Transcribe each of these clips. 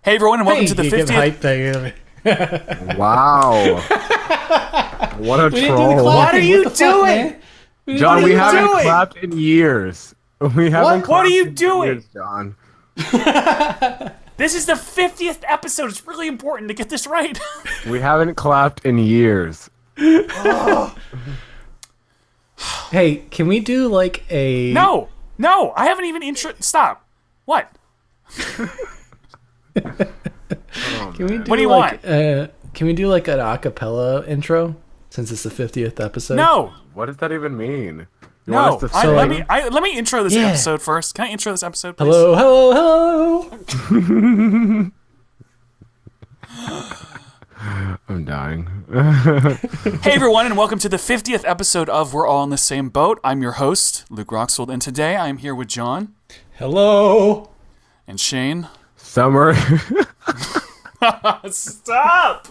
Hey everyone, and welcome to the 50th. Wow. What a troll. What are you doing? John, we haven't clapped in years. We haven't What are you in doing? years, John. This is the 50th episode. It's really important to get this right. We haven't clapped in years. Hey, can we do like a... No, I haven't even Stop. What? Can we do what do you like, want? Can we do like an acapella intro since it's the 50th episode? No. What does that even mean? You No. want us to Let me intro this episode first. Can I intro this episode, please? Hello. I'm dying. Hey everyone, and welcome to the 50th episode of We're All in the Same Boat. I'm your host, Luke Roxwold, and today I'm here with John. Hello. And Shane. Summer. Stop!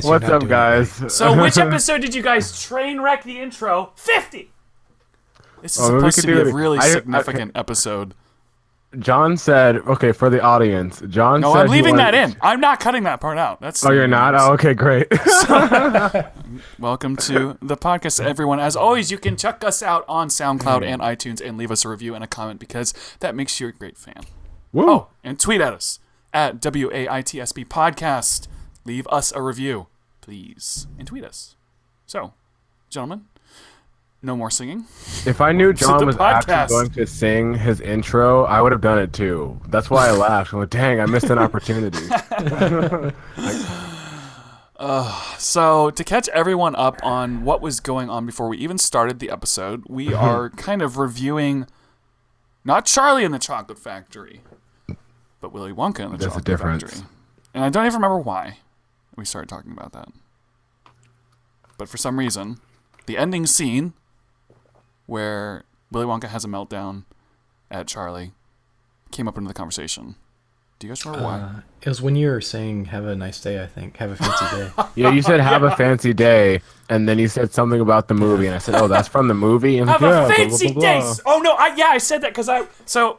What's up, guys? So, which episode did you guys train wreck the intro? 50! This is supposed to be a really significant episode. John said, okay, for the audience, John said... No, I'm leaving that in. I'm not cutting that part out. Oh, you're not? Oh, okay, great. Welcome to the podcast, everyone. As always, you can check us out on SoundCloud and iTunes and leave us a review and a comment because that makes you a great fan. Woo. Oh, and tweet at us at WAITSB Podcast. Leave us a review, please, and tweet us. So, gentlemen, no more singing. If I knew John was actually podcast. going to sing his intro, I would have done it too. That's why I laughed. I'm like, dang, I missed an opportunity. So, to catch everyone up on what was going on before we even started the episode, we are kind of reviewing not Charlie and the Chocolate Factory, but Willy Wonka and the Chocolate Factory. And I don't even remember why we started talking about that. But for some reason, the ending scene where Willy Wonka has a meltdown at Charlie came up into the conversation. Do you guys remember why? It was when you were saying have a nice day, I think. Have a fancy day. Yeah, you said have a fancy day, and then you said something about the movie, and I said, oh, that's from the movie? And Have like, a fancy day! Oh, no, I said that because So,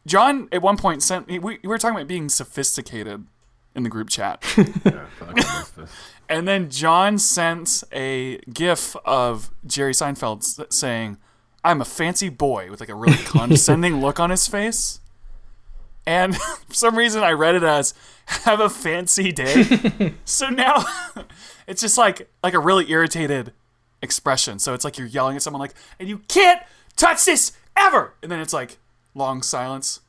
John at one point we were talking about being sophisticated in the group chat. Yeah, I missed this. And then John sent a gif of Jerry Seinfeld saying, I'm a fancy boy, with like a really condescending look on his face. And for some reason I read it as, have a fancy day. So now it's just like a really irritated expression. So it's like you're yelling at someone like, and you can't touch this ever. And then it's like long silence.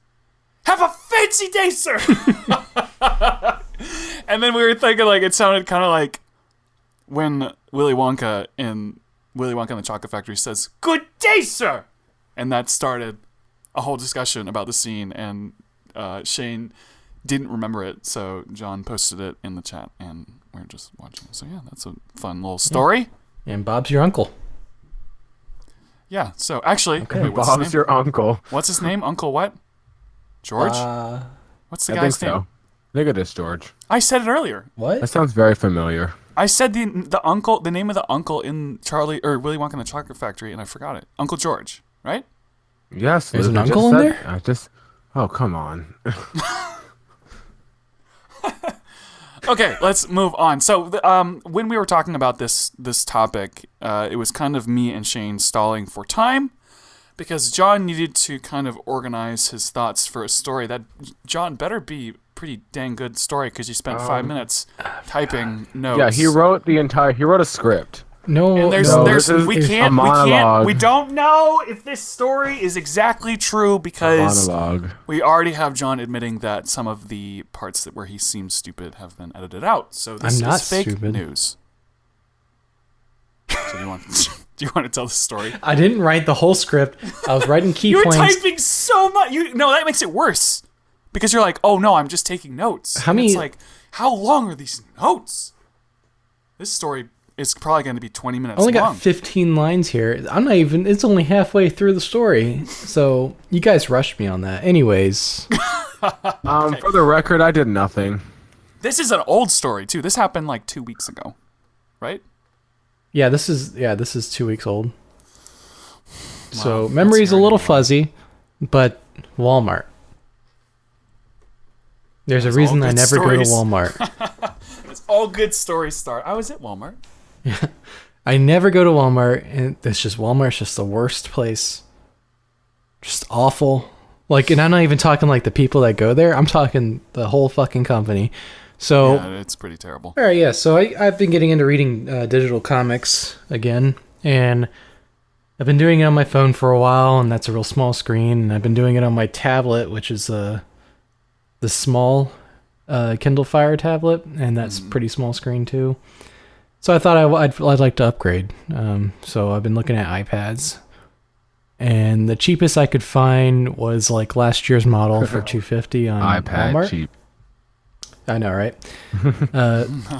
Have a fancy day, sir. And then we were thinking like it sounded kind of like when Willy Wonka and the Chocolate Factory says, good day, sir. And that started a whole discussion about the scene, and Shane didn't remember it, so John posted it in the chat, and we're just watching. So yeah, that's a fun little story. And Bob's your uncle. Yeah, so actually, Okay, wait, what's his Bob's name? your uncle. What's his name? Uncle what? George? What's the I guy's think name? so. I think it is George. I said it earlier. What? That sounds very familiar. I said the name of the uncle in Willy Wonka and the Chocolate Factory, and I forgot it. Uncle George, right? Yes. There's Luke, an I just uncle in said- there? Oh, come on. Okay, let's move on. So, when we were talking about this topic, it was kind of me and Shane stalling for time because John needed to kind of organize his thoughts for a story that, John, better be pretty dang good story because you spent 5 minutes typing notes. Yeah, he wrote a script. No, And we don't know if this story is exactly true because Monologue. we already have John admitting that some of the parts where he seems stupid have been edited out. So this I'm not is fake stupid. news. So do you want to tell the story? I didn't write the whole script. I was writing key You were points. typing so much. No, that makes it worse because you're like, oh no, I'm just taking notes. How And many- It's like, how long are these notes? This story is probably going to be 20 minutes I only long. got 15 lines here. It's only halfway through the story. So you guys rushed me on that. Anyways. For the record, I did nothing. This is an old story too. This happened like 2 weeks ago, right? Yeah, this is 2 weeks old. So Wow, memory's that's a little very fuzzy, but Wal-Mart. There's a That's reason all I good never go to stories. Walmart. It's all good stories start. I was at Walmart. I never go to Walmart, and Walmart's just the worst place. Just awful. Like, and I'm not even talking like the people that go there. I'm talking the whole fucking company. So, Yeah, it's pretty terrible. all right, yeah. So I've been getting into reading digital comics again, and I've been doing it on my phone for a while, and that's a real small screen. And I've been doing it on my tablet, which is the small Kindle Fire tablet, and that's pretty small screen too. So I thought I'd like to upgrade. So I've been looking at iPads, and the cheapest I could find was like last year's model for $250 on iPad Walmart. cheap. I know, right?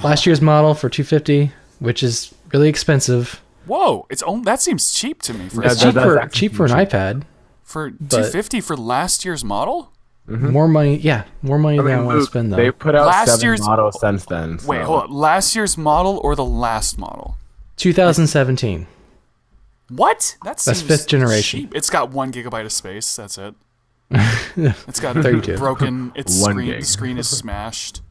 Last year's model for $250, which is really expensive. Whoa, that seems cheap to me for Yeah, It's that's cheap for an iPad. for $250 for last year's model. More money, more money than I want to Luke, spend though. they put out Last 7 year's- models since then. So. Wait, hold on. Last year's model or the last model? 2017. What? That's 5th generation. Cheap. It's got 1 gigabyte of space. That's it. It's got 32. broken. Its 1 screen. gig. The screen is smashed.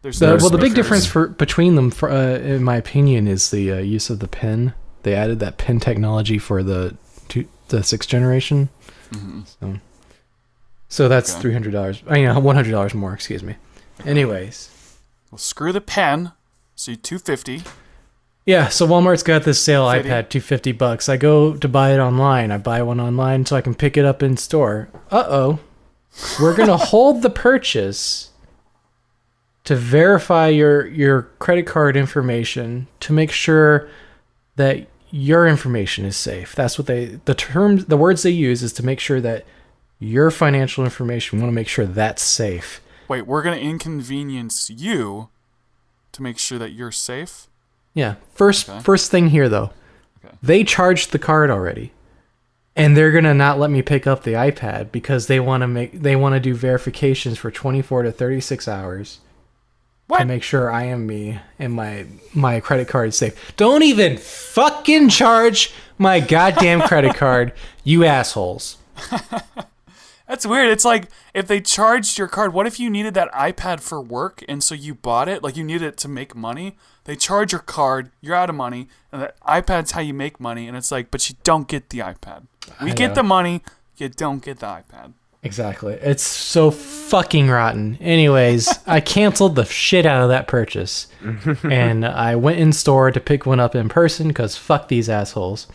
There's no The big speakers. difference between them, in my opinion, is the use of the pen. They added that pen technology for the 6th generation. So that's Okay. $300. $100 more. Excuse me. Anyways, Well, screw the pen. So $250. yeah. So Walmart's got this sale 50. iPad, $250. I go to buy it online. I buy one online so I can pick it up in store. We're gonna hold the purchase to verify your credit card information to make sure that your information is safe. That's what the words they use is to make sure that your financial information, we want to make sure that's safe. Wait, we're gonna inconvenience you to make sure that you're safe. Yeah. First thing here though. Okay. They charged the card already. And they're going to not let me pick up the iPad because they want to do verifications for 24 to 36 hours. What? To make sure I am me and my credit card is safe. Don't even fucking charge my goddamn credit card, you assholes. That's weird. It's like if they charged your card, what if you needed that iPad for work and so you bought it, like you needed it to make money? They charge your card, you're out of money, and the iPad's how you make money, and it's like, but you don't get the iPad. We get the money, you don't get the iPad. Exactly. It's so fucking rotten. Anyways, I canceled the shit out of that purchase. And I went in store to pick one up in person because fuck these assholes.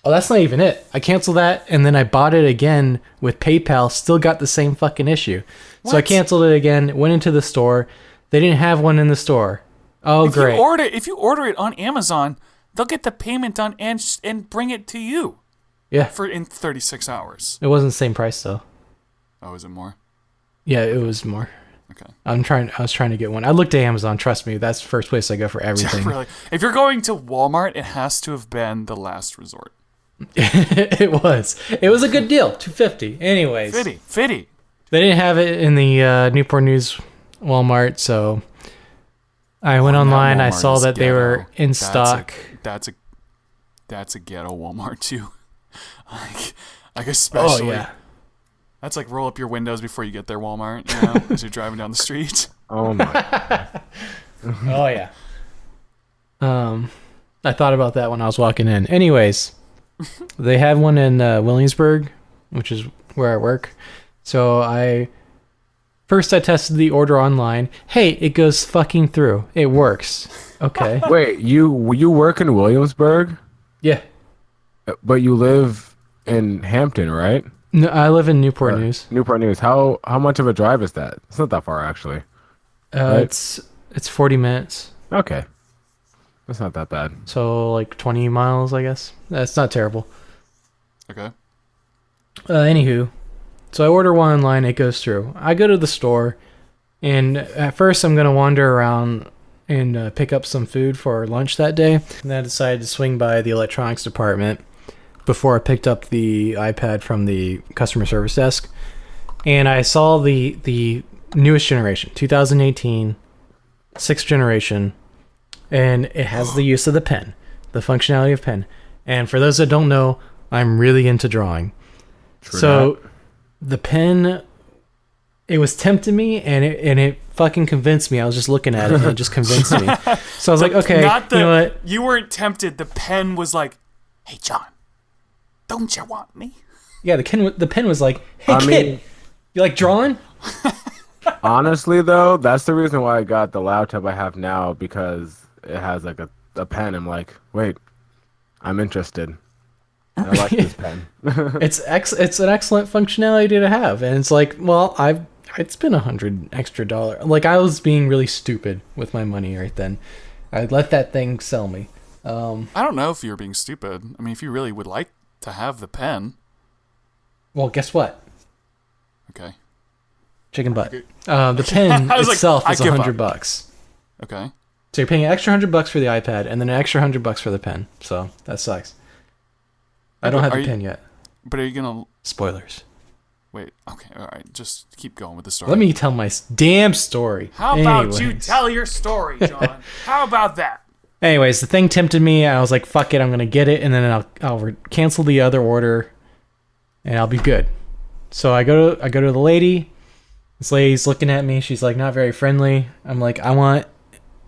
Oh, that's not even it. I canceled that, and then I bought it again with PayPal. Still got the same fucking issue. So I What? canceled it again, went into the store. They didn't have one in the store. Oh, great. If you order it on Amazon, they'll get the payment done and bring it to you Yeah. in 36 hours. It wasn't the same price, though. Oh, is it more? Yeah, it was more. Okay. I was trying to get one. I looked at Amazon. Trust me, that's the first place I go for everything. Really? If you're going to Walmart, it has to have been the last resort. It was a good deal. $250. Anyways, Fitty. they didn't have it in the Newport News Walmart, so I went online. I Walmart saw is that they were ghetto. in stock. That's a ghetto Walmart too. like especially. Oh yeah. That's like roll up your windows before you get there, Walmart. As you're driving down the street. Oh my. Oh yeah. I thought about that when I was walking in. Anyways, they had one in Williamsburg, which is where I work. So I tested the order online. Hey, it goes fucking through. It works. Okay. Wait, you work in Williamsburg, Yeah. but you live in Hampton, right? No, I live in Newport Or News. Newport News. How much of a drive is that? It's not that far actually. Right. It's 40 minutes. Okay. That's not that bad. So like 20 miles, I guess. That's not terrible. Okay. Anywho, so I order one online, it goes through. I go to the store, and at first I'm going to wander around and pick up some food for lunch that day. And then I decided to swing by the electronics department before I picked up the iPad from the customer service desk. And I saw the newest generation, 2018, 6th generation, and it has the use of the pen, the functionality of pen. And for those that don't know, I'm really into drawing. True So The pen, it was tempting me, and it fucking convinced me. I was just looking at it, and it just convinced me. So I was like, okay, you know what? You weren't tempted. The pen was like, hey, John, don't you want me? Yeah, the pen was like, hey, kid, you like drawing? Honestly, though, that's the reason why I got the laptop I have now, because it has like a pen. I'm like, wait, I'm interested. I like this pen. It's an excellent functionality to have, and it's like, well, I'd spent $100 extra. Like, I was being really stupid with my money right then. I'd let that thing sell me. I don't know if you're being stupid. I mean, if you really would like to have the pen. Well, guess what? Okay. Chicken butt. The pen itself is $100. Okay. So you're paying an extra $100 for the iPad, and then an extra $100 for the pen. So that sucks. I don't have the pen yet. But are you gonna? Spoilers. Wait. Okay. All right. Just keep going with the story. Let me tell my damn story. How about you tell your story, John? How about that? Anyways, the thing tempted me, and I was like, "Fuck it, I'm gonna get it," and then I'll cancel the other order, and I'll be good. So I go to the lady. This lady's looking at me. She's like, not very friendly. I'm like, I want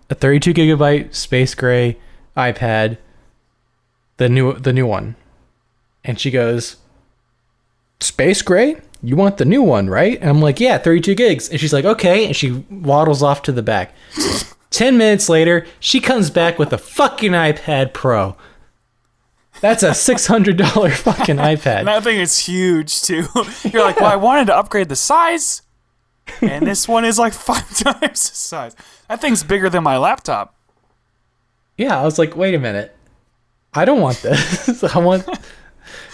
a 32 gigabyte space gray iPad, the new one. And she goes, space gray? You want the new one, right? And I'm like, yeah, 32 gigs. And she's like, okay. And she waddles off to the back. 10 minutes later, she comes back with a fucking iPad Pro. That's a $600 fucking iPad. And that thing is huge, too. You're like, well, I wanted to upgrade the size. And this one is like 5 times the size. That thing's bigger than my laptop. Yeah, I was like, wait a minute. I don't want this.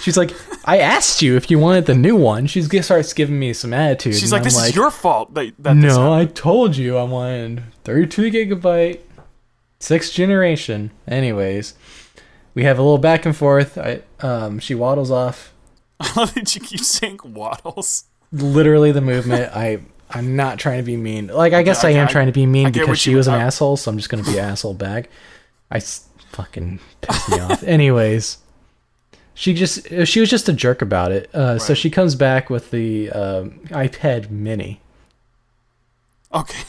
She's like, I asked you if you wanted the new one. She starts giving me some attitude. She's like, this is your fault. That no, I told you I wanted 32 gigabyte, 6th generation. Anyways, we have a little back and forth. She waddles off. I love that you keep saying waddles. Literally the movement. I'm not trying to be mean. Like, I guess I am trying to be mean because she was an asshole, so I'm just going to be asshole back. Fucking pissed me off. Anyways, she was just a jerk about it. Right. So she comes back with the iPad mini. Okay.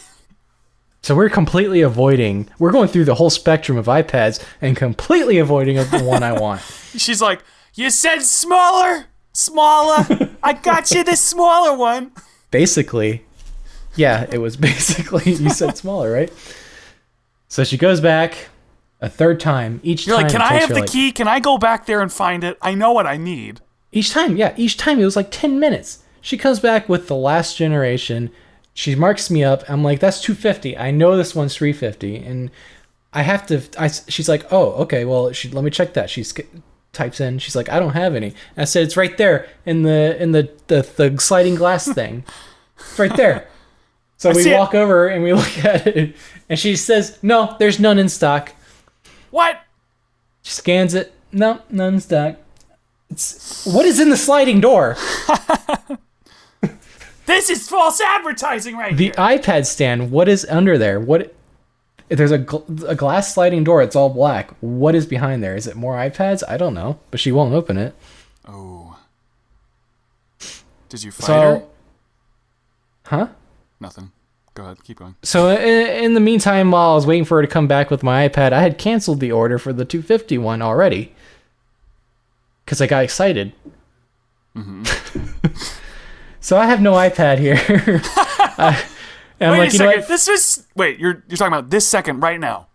So we're going through the whole spectrum of iPads and completely avoiding the one I want. She's like, you said smaller. I got you this smaller one. Basically. Yeah, it was basically, you said smaller, right? So she goes back a third time. You're like, can I have the key? Can I go back there and find it? I know what I need. Each time it was like 10 minutes. She comes back with the last generation. She marks me up. I'm like, that's $250. I know this one's $350. And I have to, she's like, oh, okay, well, let me check that. She types in, she's like, I don't have any. And I said, it's right there in the sliding glass thing. It's right there. So we walk over and we look at it, and she says, no, there's none in stock. What? She scans it. No, none in stock. What is in the sliding door? This is false advertising here. The iPad stand, what is under there? There's a glass sliding door. It's all black. What is behind there? Is it more iPads? I don't know, but she won't open it. Oh. Did you fight her? Huh? Nothing. Go ahead. Keep going. So in the meantime, while I was waiting for her to come back with my iPad, I had canceled the order for the 250 one already. Because I got excited. Mm-hmm. So I have no iPad here. And wait a second. You're talking about this second right now.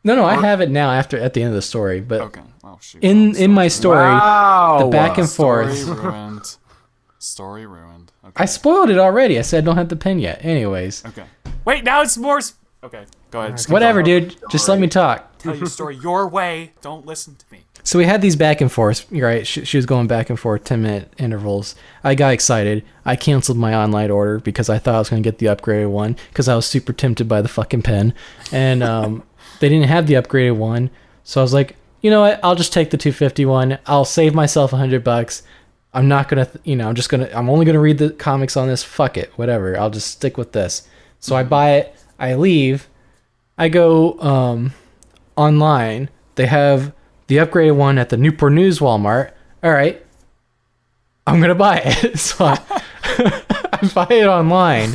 No, I have it now at the end of the story. But okay. Oh, shoot. In my story, the back and forth. Story ruined. Okay. I spoiled it already. I said I don't have the pen yet. Anyways. Okay. Wait, now it's more. Okay, go ahead. Whatever, dude. Just let me talk. Tell your story your way. Don't listen to me. So we had these back and forths, right? She was going back and forth 10-minute intervals. I got excited. I canceled my online order because I thought I was going to get the upgraded one because I was super tempted by the fucking pen. And they didn't have the upgraded one. So I was like, you know what? I'll just take the 250 one. I'll save myself $100. I'm not going to, I'm only going to read the comics on this. Fuck it. Whatever. I'll just stick with this. So I buy it. I leave. I go online. They have the upgraded one at the Newport News Walmart. All right. I'm gonna buy it. So I buy it online.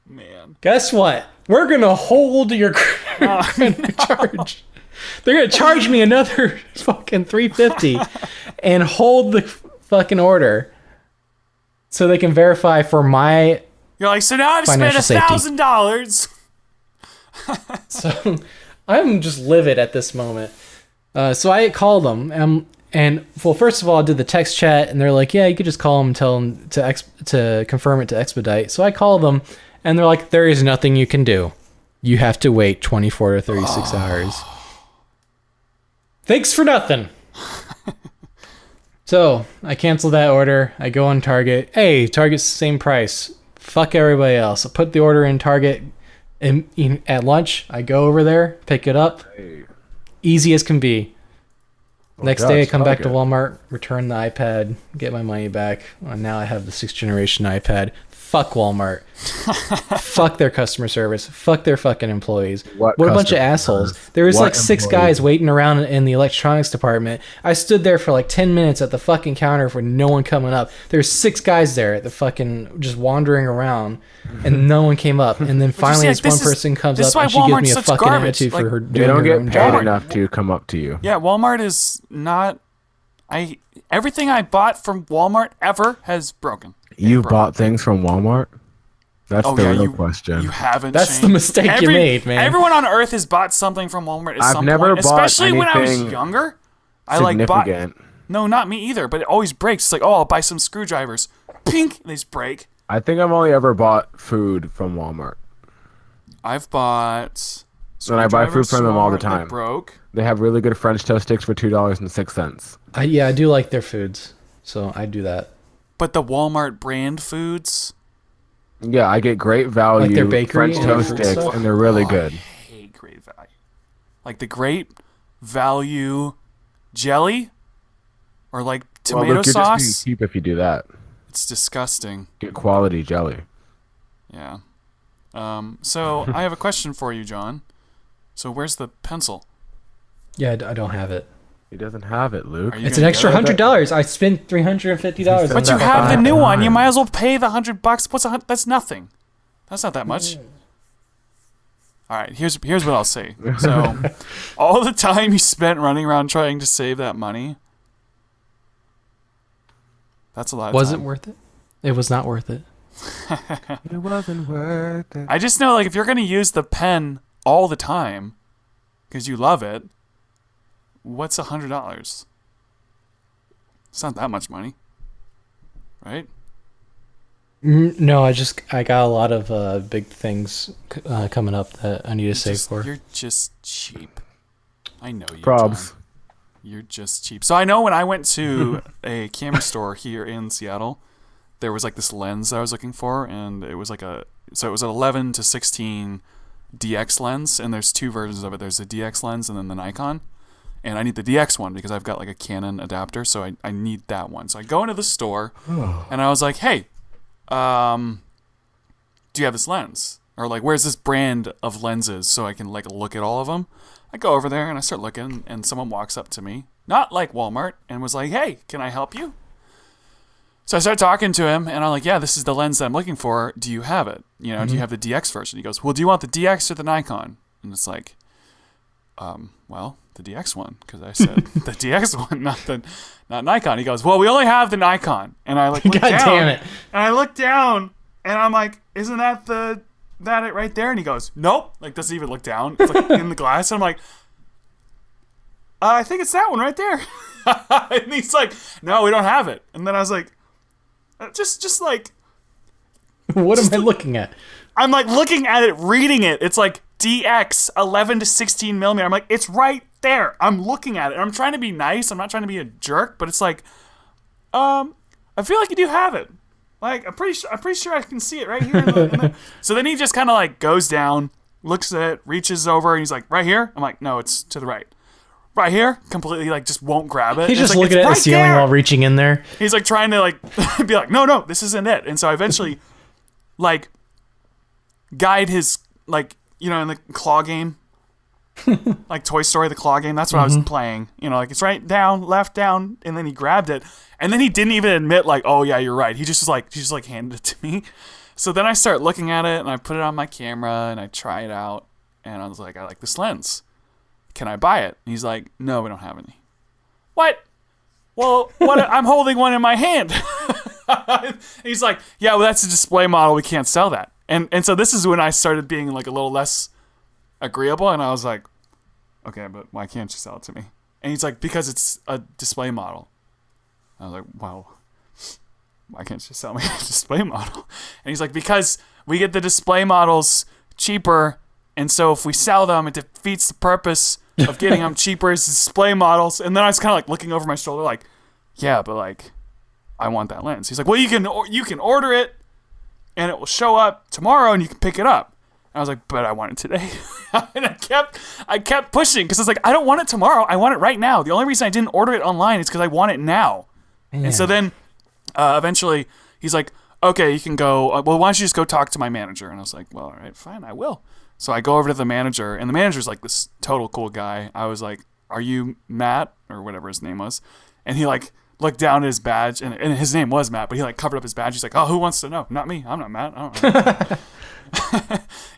Man. Guess what? We're gonna hold your charge. They're gonna charge me another fucking $350 and hold the fucking order so they can verify for my You're like, so now I've spent financial safety. $1,000. So I'm just livid at this moment. So I called them, and well, first of all, I did the text chat, and they're like, "Yeah, you could just call them and tell them to confirm it to expedite." So I called them, and they're like, "There is nothing you can do. You have to wait 24 to 36 hours." Thanks for nothing. So I cancel that order. I go on Target. Hey, Target's the same price. Fuck everybody else. I put the order in Target. And at lunch, I go over there, pick it up. Hey. Easy as can be. Next God, day, I it's come back to Target. Walmart, return the iPad, get my money back. And now I have the 6th generation iPad. Fuck Walmart. Fuck their customer service. Fuck their fucking employees. What a bunch of customer assholes. service? There was What like 6 employees? guys waiting around in the electronics department. I stood there for like 10 minutes at the fucking counter for no one coming up. There's 6 guys there at the fucking just wandering around, and no one came up. And then finally, see, this like, one this is- person comes this is up why and she gives Walmart's me a such fucking garbage. attitude Like, for her They doing don't her get own paid job. enough to come up to you. Yeah, Walmart is not. Everything I bought from Walmart ever has broken. You bought things from Walmart? That's Oh the yeah, real you question. You haven't. That's Shane. the mistake you made, man. Everyone on Earth has bought something from Walmart at I've some never point, bought especially when I was anything younger. I like bought. Significant. No, not me either. But it always breaks. It's like, oh, I'll buy some screwdrivers. Pink, and they just break. I think I've only ever bought food from Walmart. I've bought. And I buy food screwdrivers from them all the Walmart that time. Broke. They have really good French toast sticks for $2.06. Yeah, I do like their foods, so I do that. But the Walmart brand foods. Yeah, I get great value Like their bakery French and toast fruit sticks, stuff? and they're really I good. hate great value. Like the great value jelly, or like tomato well, look, you're sauce. just being cheap if you do that. It's disgusting. Get quality jelly. Yeah. So I have a question for you, John. So where's the pencil? Yeah, I don't have it. He doesn't have it, Luke. Are you It's gonna an extra get it? $100. I spent $350. But you on that. have the new one. You Fine. might as well pay the $100. What's that's nothing. That's not that much. All right. Here's what I'll say. So, all the time you spent running around trying to save that money. That's a lot. Of Was time. it worth it? It was not worth it. It wasn't worth it. I just know, like, if you're gonna use the pen all the time because you love it, what's $100? It's not that much money, right? No, I got a lot of big things coming up that I need to save for. You're just cheap. I know you. Probs. John. You're just cheap. So I know when I went to a camera store here in Seattle, there was like this lens that I was looking for, and it was like it was an 11 to 16 DX lens, and there's 2 versions of it. There's the DX lens and then the Nikon. And I need the DX one because I've got like a Canon adapter, so I need that one. So I go into the store, and I was like, hey, do you have this lens? Or like, where's this brand of lenses so I can like look at all of them? I go over there and I start looking, and someone walks up to me, not like Walmart, and was like, hey, can I help you? So I start talking to him, and I'm like, yeah, this is the lens that I'm looking for. Do you have it? You know, do you have the DX version? He goes, well, do you want the DX or the Nikon? And it's like, well, the DX one, because I said the DX one, not Nikon. He goes, well, we only have the Nikon. And I like look God down, damn it. and I look down, and I'm like, isn't that it right there? And he goes, nope. Like, doesn't even look down. It's like in the glass. And I'm like, I think it's that one right there. And he's like, no, we don't have it. And then I was like, just like, What am I looking at? I'm like looking at it, reading it. It's like DX 11 to 16 millimeter. I'm like, it's right there. I'm looking at it. I'm trying to be nice. I'm not trying to be a jerk, but it's like, I feel like you do have it. Like, I'm pretty sure I can see it right here. So then he just kind of like goes down, looks at it, reaches over, and he's like, right here? I'm like, no, it's to the right. Right here? Completely like just won't grab it. He's And it's just like, looking "It's at the right ceiling there." while reaching in there. He's like trying to like be like, no, this isn't it. And so I eventually like guide his, like, you know, in the claw game, Like Toy Story, the claw game. That's what I was playing. You know, like it's right down, left down, and then he grabbed it, and then he didn't even admit like, oh yeah, you're right. He just handed it to me. So then I start looking at it, and I put it on my camera, and I try it out, and I was like, I like this lens. Can I buy it? And he's like, no, we don't have any. What? Well, what? I'm holding one in my hand. He's like, yeah, well, that's a display model. We can't sell that. And so this is when I started being like a little less agreeable, and I was like, okay, but why can't you sell it to me? And he's like, because it's a display model. I was like, well, why can't you sell me a display model? And he's like, because we get the display models cheaper, and so if we sell them, it defeats the purpose of getting them cheaper as display models. And then I was kind of like looking over my shoulder like, yeah, but like, I want that lens. He's like, well, you can order it, and it will show up tomorrow, and you can pick it up. And I was like, but I want it today. And I kept pushing because it's like, I don't want it tomorrow. I want it right now. The only reason I didn't order it online is because I want it now. Yeah. And so then eventually he's like, okay, you can go. Well, why don't you just go talk to my manager? And I was like, well, all right, fine, I will. So I go over to the manager, and the manager's like this total cool guy. I was like, are you Matt? Or whatever his name was. And he like looked down at his badge, and his name was Matt, but he like covered up his badge. He's like, oh, who wants to know? Not me. I'm not Matt. I don't know.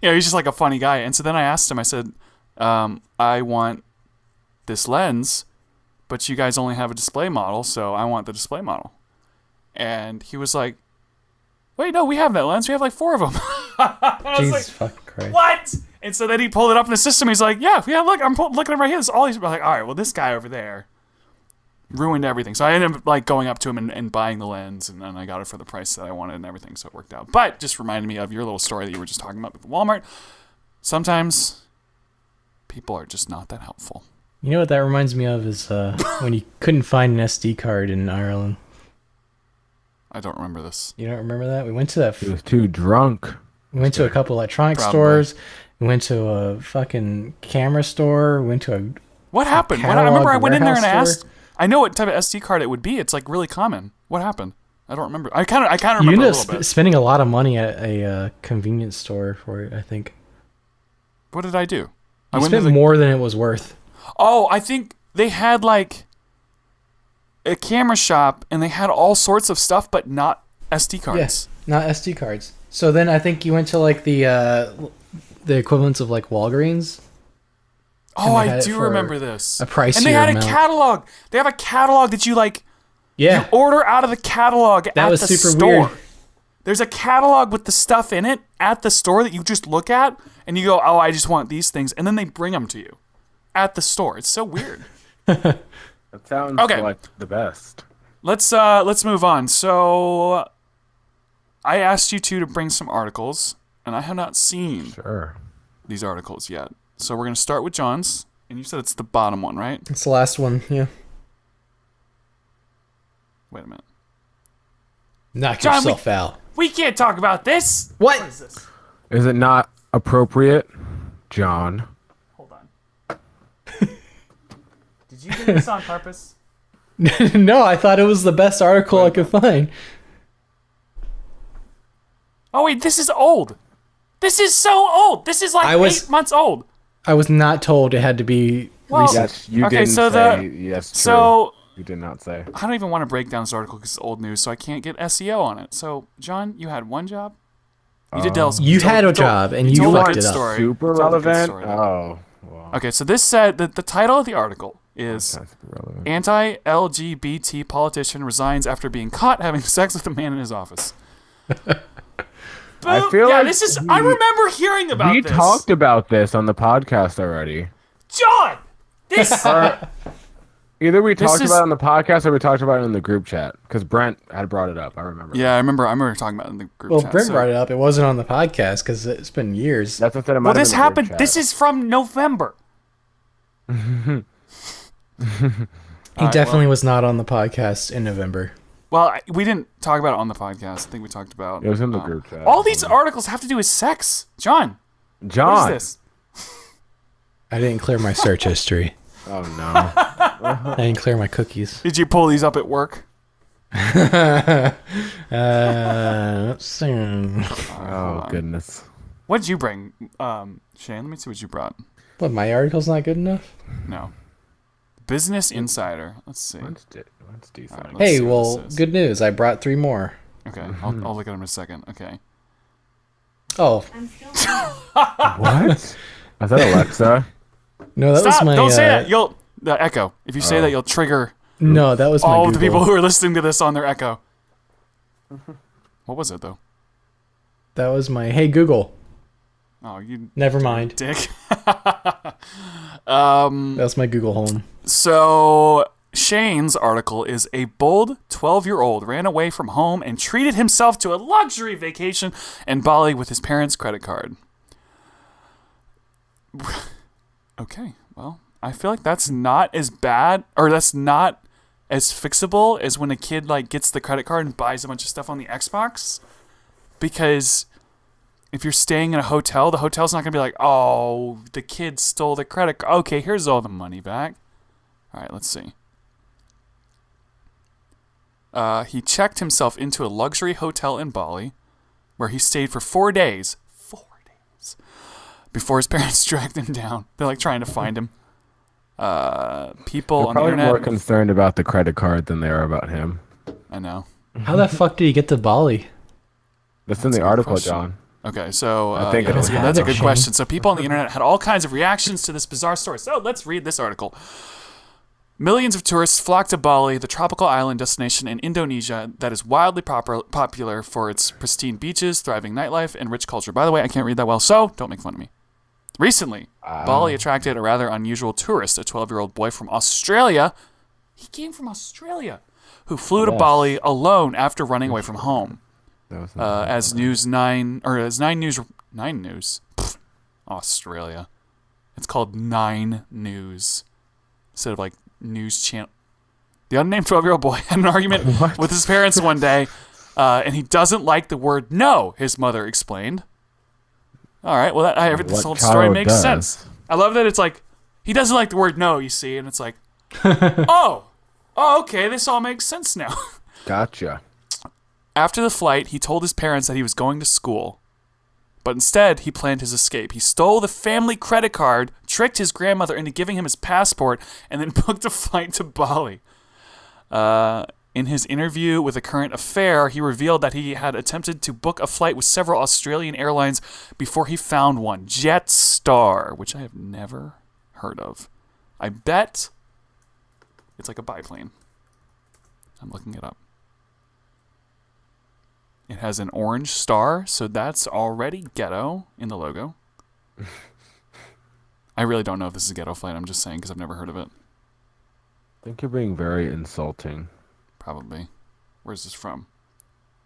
You know, he's just like a funny guy. And so then I asked him, I said, I want this lens, but you guys only have a display model, so I want the display model. And he was like, wait, no, we have that lens. We have like 4 of them. Jesus like, fucking Christ. What? And so then he pulled it up in the system. He's like, yeah, look, I'm looking at it right here. This is all these. I'm like, all right, well, this guy over there ruined everything. So I ended up like going up to him and buying the lens, and then I got it for the price that I wanted and everything, so it worked out. But just reminded me of your little story that you were just talking about with Walmart. Sometimes people are just not that helpful. You know what that reminds me of is when you couldn't find an SD card in Ireland. I don't remember this. You don't remember that? We went to that. He was too drunk. We went to a couple electronic stores. We went to a fucking camera store. We went to a. What happened? I remember I went in there and I asked. I know what type of SD card it would be. It's like really common. What happened? I don't remember. I kind of remember you a ended little up bit. spending a lot of money at a convenience store for it, I think. What did I do? I spent more than it was worth. Oh, I think they had like a camera shop, and they had all sorts of stuff, but not SD cards. Yes, not SD cards. So then I think you went to like the equivalents of like Walgreens. Oh, I do remember this. A pricier and they had amount. A catalog. They have a catalog that you like. Yeah. You order out of the catalog at the super store. weird. There's a catalog with the stuff in it at the store that you just look at, and you go, oh, I just want these things, and then they bring them to you at the store. It's so weird. That sounds like the best. Let's move on. So I asked you two to bring some articles, and I have not seen these articles yet. So we're going to start with John's, and you said it's the bottom one, right? It's the last one, yeah. Wait a minute. Knock John, yourself out. We can't talk about this. What is this? Is it not appropriate, John? Hold on. Did you do this on purpose? No, I thought it was the best article I could find. Oh, wait, this is old. This is so old. This is like 8 months old. I was not told it had to be recent. Yes, you didn't say. Yes, true. So you did not say. I don't even want to break down this article because it's old news, so I can't get SEO on it. So, John, you had one job. You did tell us. You had a job, and you fucked it up. Super relevant. Oh. Wow. Okay, so this said that the title of the article is "Anti-LGBT politician resigns after being caught having sex with a man in his office." I feel like this is. I remember hearing about this. We talked about this on the podcast already. John, this. Either we talked about it on the podcast or we talked about it in the group chat because Brent had brought it up. I remember. Yeah, I remember talking about it in the group chat. Well, Brent brought it up. It wasn't on the podcast because it's been years. That's what I said. Well, this happened. This is from November. He definitely was not on the podcast in November. Well, we didn't talk about it on the podcast. I think we talked about it was in the group chat. All these articles have to do with sex. John. What is this? I didn't clear my search history. Oh, no. I didn't clear my cookies. Did you pull these up at work? Let's see. Oh, goodness. What did you bring, Shane? Let me see what you brought. What, my article's not good enough? No. Business Insider. Let's see. Mine's decent. All right, let's Hey, see what well, this is. good news. I brought 3 more. Okay, I'll look at them in a second. Okay. Oh, What? Is that Alexa? no, that Stop! was my... Don't say that. The echo. If you say that, you'll trigger No, that was my all Google. the people who are listening to this on their echo. What was it though? That was my... Hey, Google. Oh, you Never mind. dick. That's my Google Home. So Shayne's article is a bold 12-year-old ran away from home and treated himself to a luxury vacation in Bali with his parents' credit card. Okay, well, I feel like that's not as bad, or that's not as fixable as when a kid like gets the credit card and buys a bunch of stuff on the Xbox. Because if you're staying in a hotel, the hotel's not going to be like, oh, the kid stole the credit card. Okay, here's all the money back. All right, let's see. He checked himself into a luxury hotel in Bali where he stayed for 4 days. 4 days. Before his parents tracked him down. They're like trying to find him. People They're on the probably internet. more concerned about the credit card than they are about him. I know. How the fuck did he get to Bali? That's in That's the a good article, question. John. Okay, so I think it was that's a good Shayne. question. So people on the internet had all kinds of reactions to this bizarre story. So let's read this article. Millions of tourists flock to Bali, the tropical island destination in Indonesia that is wildly popular for its pristine beaches, thriving nightlife, and rich culture. By the way, I can't read that well, so don't make fun of me. Recently, Bali attracted a rather unusual tourist, a 12-year-old boy from Australia. He came from Australia, who flew to Bali alone after running away from home. As Nine News, Australia. It's called 9 News instead of like news channel. The unnamed 12-year-old boy had an argument with his parents one day, and he doesn't like the word no. His mother explained. All right, well, this whole story makes sense. I love that it's like he doesn't like the word no. You see, and it's like, oh, okay, this all makes sense now. Gotcha. After the flight, he told his parents that he was going to school. But instead, he planned his escape. He stole the family credit card, tricked his grandmother into giving him his passport, and then booked a flight to Bali. In his interview with A Current Affair, he revealed that he had attempted to book a flight with several Australian airlines before he found one, Jetstar, which I have never heard of. I bet it's like a biplane. I'm looking it up. It has an orange star, so that's already ghetto in the logo. I really don't know if this is a ghetto flight. I'm just saying because I've never heard of it. I think you're being very insulting. Probably. Where's this from?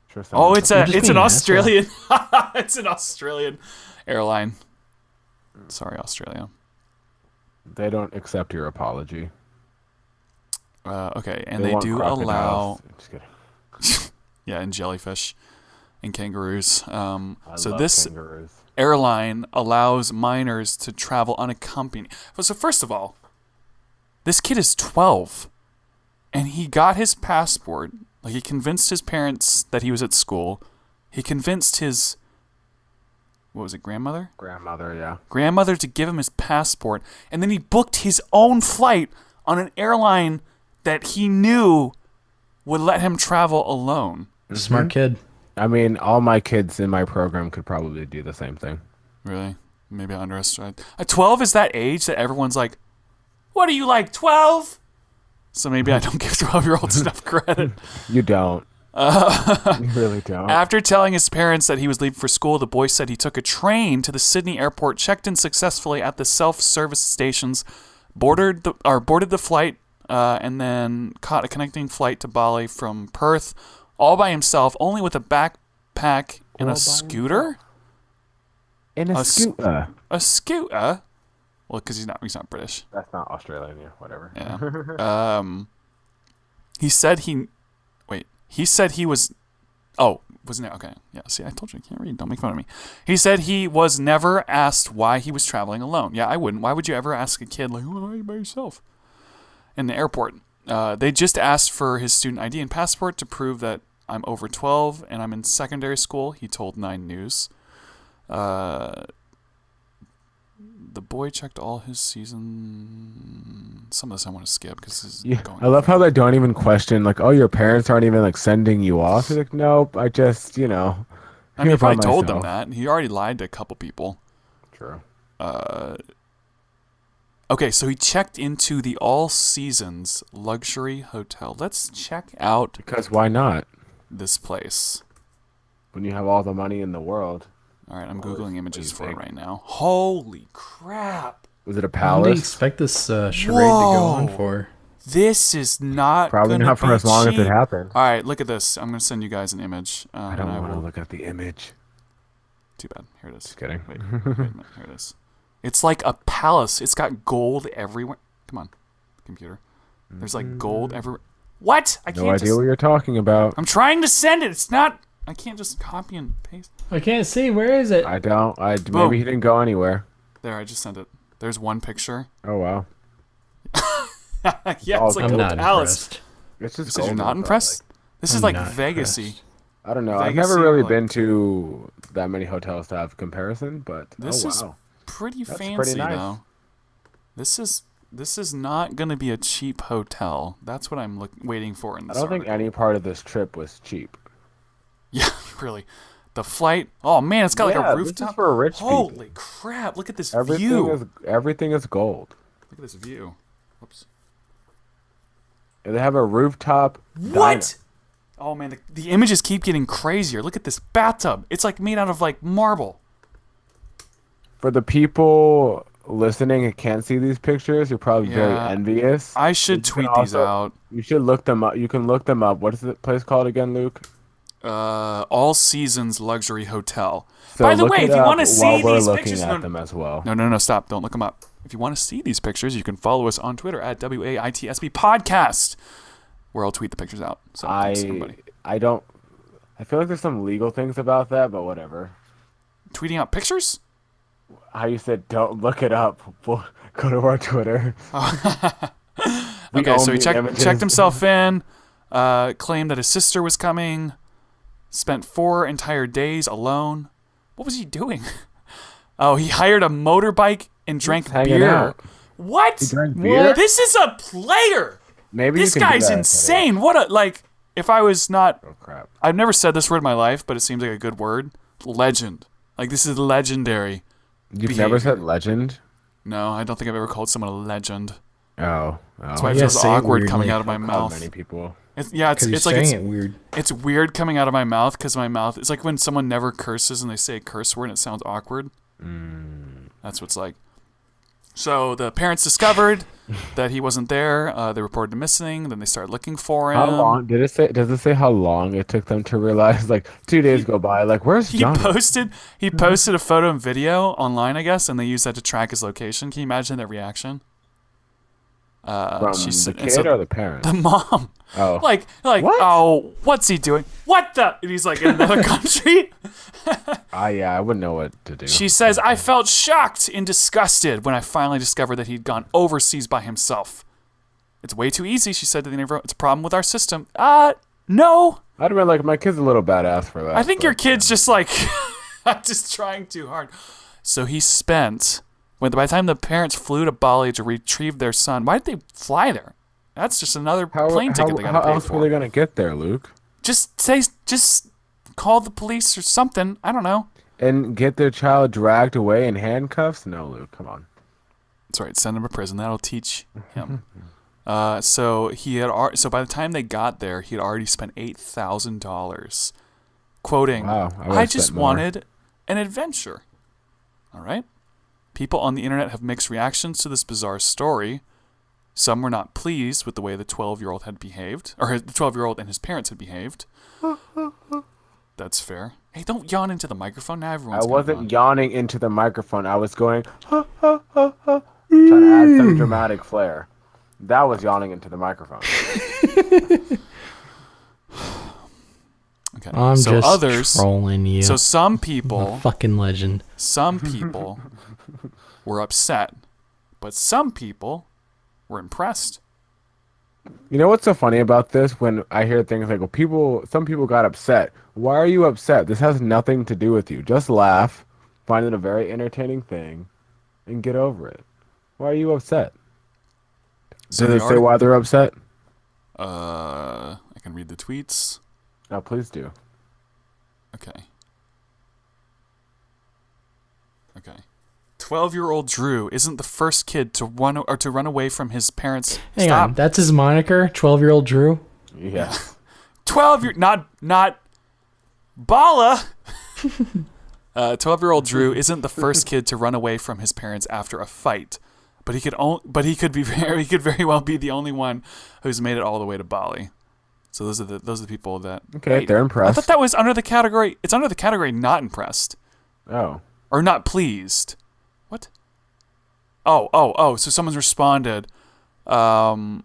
Sure Oh, sounds it's just an being Australian. It's an Australian airline. Sorry, Australia. They don't accept your apology. Okay, and they want do crocodiles. allow. Just kidding. Yeah, and jellyfish and kangaroos. I So love this kangaroos. airline allows minors to travel unaccompanied. So first of all, this kid is 12, and he got his passport. Like he convinced his parents that he was at school. He convinced his grandmother to give him his passport, and then he booked his own flight on an airline that he knew would let him travel alone. Smart kid. I mean, all my kids in my program could probably do the same thing. Really? Maybe I underestimated. 12 is that age that everyone's like, what are you, like 12? So maybe I don't give 12-year-olds enough credit. You don't. You really don't. After telling his parents that he was leaving for school, the boy said he took a train to the Sydney airport, checked in successfully at the self-service stations, boarded the flight, and then caught a connecting flight to Bali from Perth, all by himself, only with a backpack and All a by scooter. In a scooter. A scooter. Well, because he's not British. That's not Australian, yeah, whatever. Yeah. He said he was. Oh, wasn't it? Okay. Yeah. See, I told you I can't read. Don't make fun of me. He said he was never asked why he was traveling alone. Yeah, I wouldn't. Why would you ever ask a kid like, "Why are you by yourself?" In the airport. They just asked for his student ID and passport to prove that I'm over 12 and I'm in secondary school, he told 9 News. The boy checked all his season. Some of this I want to skip because this is Yeah, going. I love how they don't even question like, oh, your parents aren't even like sending you off. He's like, nope, I just, I mean, here he by probably told them myself. that. He already lied to a couple people. True. Okay, so he checked into the All Seasons luxury hotel. Let's check out Because why not? this place. When you have all the money in the world. All right, I'm What Googling do images you for it think? right now. Holy crap. Was it a How long do you palace? expect this charade to go on Whoa. for? This is not Probably gonna not for be as long as it cheap. happened. All right, look at this. I'm going to send you guys an image. I don't want to look at the image. Too bad. Here it is. Just kidding. Wait a minute. Here it is. It's like a palace. It's got gold everywhere. Come on, computer. There's like gold everywhere. What? I can't No idea just... what you're talking about. I'm trying to send it. It's not... I can't just copy and paste. I can't see. Where is it? I don't. Boom. Maybe he didn't go anywhere. There, I just sent it. There's one picture. Oh wow. Yeah, it's like I'm a not palace. impressed. It's just You said you're gold not outside, impressed? This is I'm like not Vegas-y. impressed. I don't know. I've Vegas-y never really or, like- been to that many hotels to have comparison, but This oh is wow. pretty That's fancy, pretty nice. though. This is not going to be a cheap hotel. That's what I'm waiting for in I this don't think article. any part of this trip was cheap. Yeah, really. The flight. Oh man, it's got like Yeah, a this rooftop. is for rich people. Holy crap! Look at this Everything view. is gold. Look at this view. Whoops. And they have a rooftop. What? Oh man, the images keep getting crazier. Look at this bathtub. It's like made out of like marble. For the people listening and can't see these pictures, you're probably very Yeah. envious. I should You can tweet these also- out. You should look them up. You can look them up. What is the place called again, Luke? All Seasons Luxury Hotel. So By the look way, it if you up want to see while we're these looking pictures, at them as well. No, stop. Don't look them up. If you want to see these pictures, you can follow us on Twitter at WAITSB Podcast, where I'll tweet the pictures out. So thanks, everybody. I don't. I feel like there's some legal things about that, but whatever. Tweeting out pictures? How you said don't look it up. We'll go to our Twitter. We Okay, own so he the checked images. himself in, claimed that his sister was coming, spent 4 entire days alone. What was he doing? Oh, he hired a motorbike and drank hanging beer. out. What? He drank beer? This is a player. Maybe This you can do guy's that, insane. What a like. If I was not, Oh crap! I've never said this word in my life, but it seems like a good word. Legend. Like this is legendary. You've never behavior. said legend. No, I don't think I've ever called someone a legend. Oh, That's why it Yeah, feels say it awkward weirdly. coming out of my Called mouth. many people. It's Because you're like saying it weird. it's weird coming out of my mouth because my mouth. It's like when someone never curses and they say a curse word and it sounds awkward. That's what it's like. So the parents discovered that he wasn't there. They reported him missing. Then they started looking for him. How long did it say? Does it say how long it took them to realize? Like 2 days go by. Like where's He Johnny? posted a photo and video online, I guess, and they used that to track his location. Can you imagine their reaction? From she the said- and kid so- or the parent? The mom. Oh, Like, What? oh, what's he doing? What the? And he's like in another country. yeah, I wouldn't know what to do. She says, I felt shocked and disgusted when I finally discovered that he'd gone overseas by himself. It's way too easy, she said to the interview. It's a problem with our system. No. I'd have been like, my kid's a little badass for that. I think your but, kid's just like, just trying too hard. So he spent, by the time the parents flew to Bali to retrieve their son, why did they fly there? That's just another plane ticket they got how to pay else for. were they gonna get there, Luke? Just call the police or something. I don't know. And get their child dragged away in handcuffs? No, Luke, come on. That's right. Send him to prison. That'll teach him. So by the time they got there, he had already spent $8,000. Quoting, Wow, I would've I just spent more." wanted an adventure. All right. People on the internet have mixed reactions to this bizarre story. Some were not pleased with the way the 12-year-old had behaved, or the 12-year-old and his parents had behaved. That's fair. Hey, don't yawn into the microphone. Now everyone's I gonna wasn't yawn. yawning into the microphone. I was going, trying to add some dramatic flair. That was yawning into the microphone. Okay. I'm so just others. trolling you. So some I'm a people. fucking legend. Some people were upset, but some people were impressed. You know what's so funny about this? When I hear things like, well, some people got upset. Why are you upset? This has nothing to do with you. Just laugh, find it a very entertaining thing, and get over it. Why are you upset? So Did the it say article- why they're upset? I can read the tweets. No, please do. Okay. 12-year-old Drew isn't the first kid to run away from his parents. Hang on, that's his moniker, 12-year-old Drew. Yeah. 12-year not Bala. 12-year-old Drew isn't the first kid to run away from his parents after a fight, but he could very well be the only one who's made it all the way to Bali. So those are the people that. Okay, they're impressed. I thought that was under the category. It's under the category not impressed Oh. or not pleased. What? Oh. So someone's responded. Why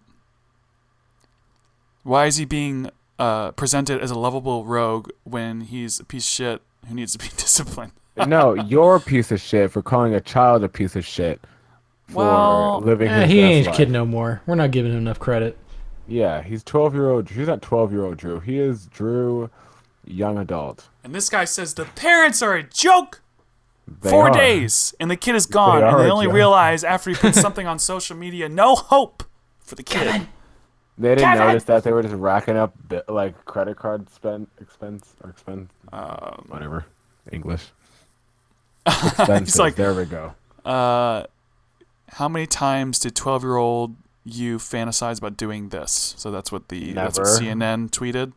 is he being presented as a lovable rogue when he's a piece of shit who needs to be disciplined? No, you're a piece of shit for calling a child a piece of shit for Well, living his He best ain't a life. kid no more. We're not giving him enough credit. Yeah, he's 12-year-old. He's not 12-year-old Drew. He is Drew, young adult. And this guy says the parents are a joke. They 4 are. days, and the kid is gone, They and are they a only joke. realize after he puts something on social media, no hope for the kid. They didn't Kevin! notice that they were just racking up like credit card expense, whatever, English. Expenses. like, there we go. How many times did 12-year-old you fantasize about doing this? So that's what Never. CNN tweeted,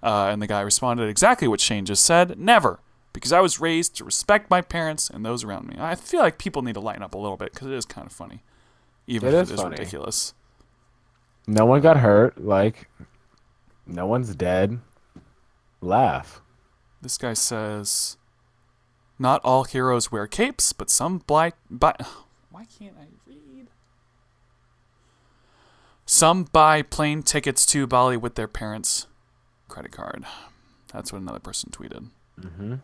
and the guy responded exactly what Shayne just said: never, because I was raised to respect my parents and those around me. I feel like people need to lighten up a little bit because it is kind of funny, even It if is it is funny. ridiculous. No one got hurt. Like, no one's dead. Laugh. This guy says, not all heroes wear capes, but some why can't I read? Some buy plane tickets to Bali with their parents' credit card. That's what another person tweeted. Mm-hmm.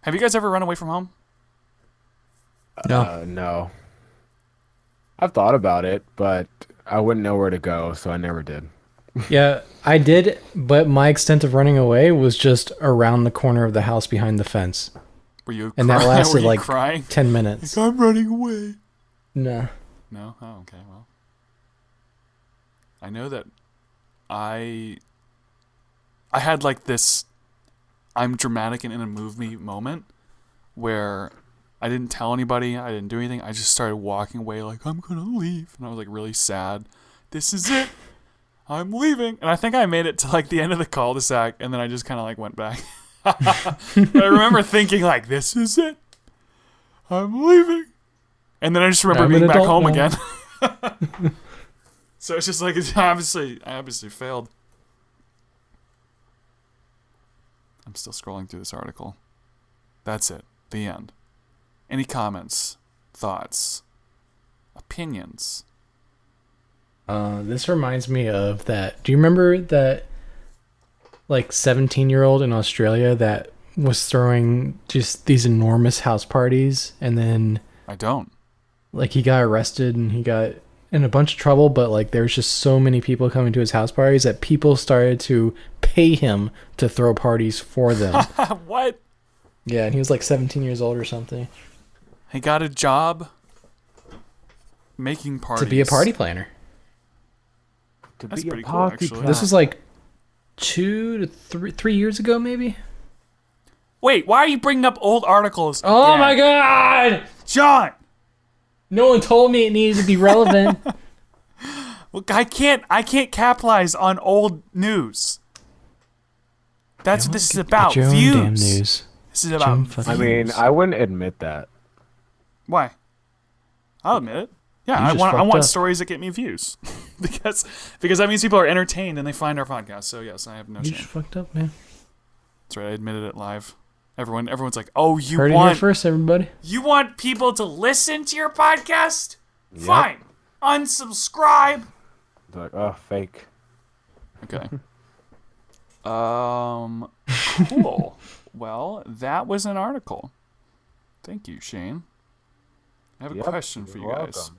Have you guys ever run away from home? No. No. I've thought about it, but I wouldn't know where to go, so I never did. Yeah, I did, but my extent of running away was just around the corner of the house behind the fence. Were you And that were lasted you like crying? 10 minutes. I'm running away. No. No? Oh, okay, well. I know that I had like this I'm dramatic and in a movie moment where I didn't tell anybody, I didn't do anything. I just started walking away like, I'm going to leave. And I was like really sad. This is it. I'm leaving. And I think I made it to like the end of the cul-de-sac and then I just kind of like went back. But I remember thinking like, this is it. I'm leaving. And then I just remember I'm being an back adult home now. again. So it's just like, I obviously failed. I'm still scrolling through this article. That's it. The end. Any comments, thoughts, opinions? This reminds me of that. Do you remember that like 17-year-old in Australia that was throwing just these enormous house parties and then I don't. like he got arrested and he got in a bunch of trouble, but like there was just so many people coming to his house parties that people started to pay him to throw parties for them. What? Yeah, and he was like 17 years old or something. He got a job making parties. To be a party planner. To That's be a pretty cool, party actually. planner. This was like 2 to 3 years ago, maybe. Wait, why are you bringing up old articles? Oh again? my god! John! No one told me it needed to be relevant. Look, I can't capitalize on old news. That's what this is about. Get your own Views. damn news. This is about own fucking I mean, views. I wouldn't admit that. Why? I'll admit it. Yeah, You I just want fucked up. stories that get me views. because that means people are entertained and they find our podcast. So yes, I have no You shame. just fucked up, man. That's right, I admitted it live. Everyone's like, "Oh, you Heard it here want first, everybody. you want people to listen to your podcast? Yep. Fine. Unsubscribe." It's like, oh, fake. Okay. Cool. Well, that was an article. Thank you, Shayne. I have a Yep, question for you you're guys. welcome.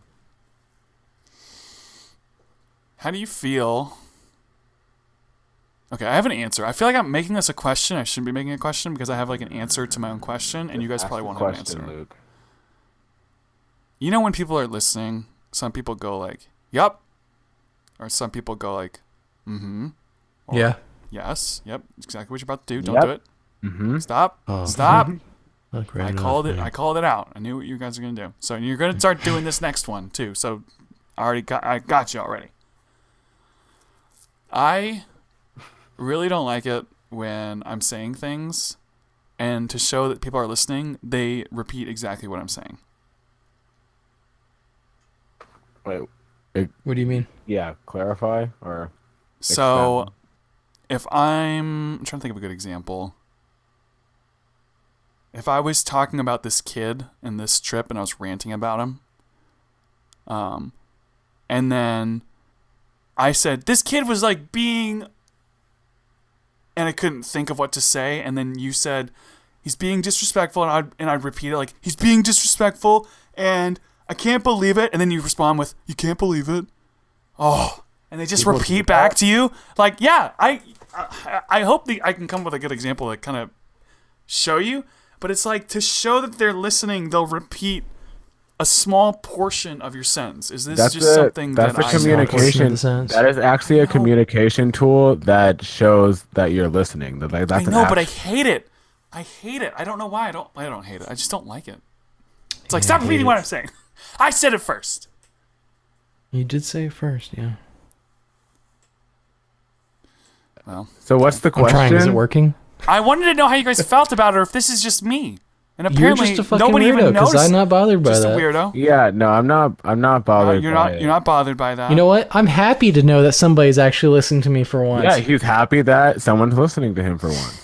How do you feel? Okay, I have an answer. I feel like I'm making this a question. I shouldn't be making a question because I have like an answer to my own question, and you guys Ask probably the won't have an question, answer. Luke. You know when people are listening, some people go like, "Yup," or some people go like, "Mm-hmm." Or, Yeah. Yes. Yep. Exactly what you're about to do. Don't Yep. do it. Mm-hmm. Stop. Oh. Stop. Look right I off, called it. man. I called it out. I knew what you guys are gonna do. So you're gonna start doing this next one too. So I got you already. I really don't like it when I'm saying things, and to show that people are listening, they repeat exactly what I'm saying. Wait. What do you mean? Yeah. Clarify or. So Expound. if I'm trying to think of a good example. If I was talking about this kid and this trip and I was ranting about him, and then I said, this kid was like being, and I couldn't think of what to say, and then you said, he's being disrespectful, and I'd repeat it like, he's being disrespectful, and I can't believe it, and then you respond with, you can't believe it? Oh, and they just People do repeat that? back to you, like, yeah, I hope I can come with a good example that kind of show you. But it's like, to show that they're listening, they'll repeat a small portion of your sentence. Is this just something that's that a I communication. the sentence. That is actually a communication tool that shows that you're listening. That like I that's know, an but I action. hate it. I hate it. I don't know why. I don't hate it. I just don't like it. It's like, Yeah, stop I hate repeating it. what I'm saying. I said it first. You did say it first, yeah. Well, So what's the I'm question? trying. Is it working? I wanted to know how you guys felt about it, or if this is just me. And You're apparently, just a fucking nobody weirdo even because noticed. I'm not bothered by Just that. a weirdo. Yeah, no, I'm not bothered. You're by not. it. You're not bothered by that. You know what? I'm happy to know that somebody's actually listening to me for once. Yeah, he's happy that someone's listening to him for once.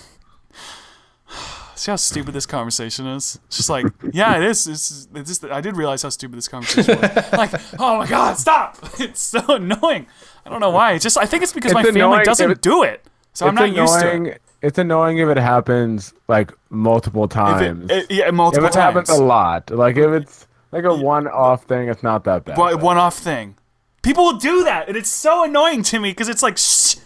See how stupid this conversation is? It's just like, yeah, it is. It's just, I did realize how stupid this conversation was. Like, oh my god, stop! It's so annoying. I don't know why. It's just, I think it's because It's my family annoying doesn't if it- do it, so I'm not used to it. It's annoying if it happens like multiple times. Yeah, If multiple it happens times. a lot, like if it's like a one-off thing, it's not that bad. One-off thing. People will do that, and it's so annoying to me because it's like, shh,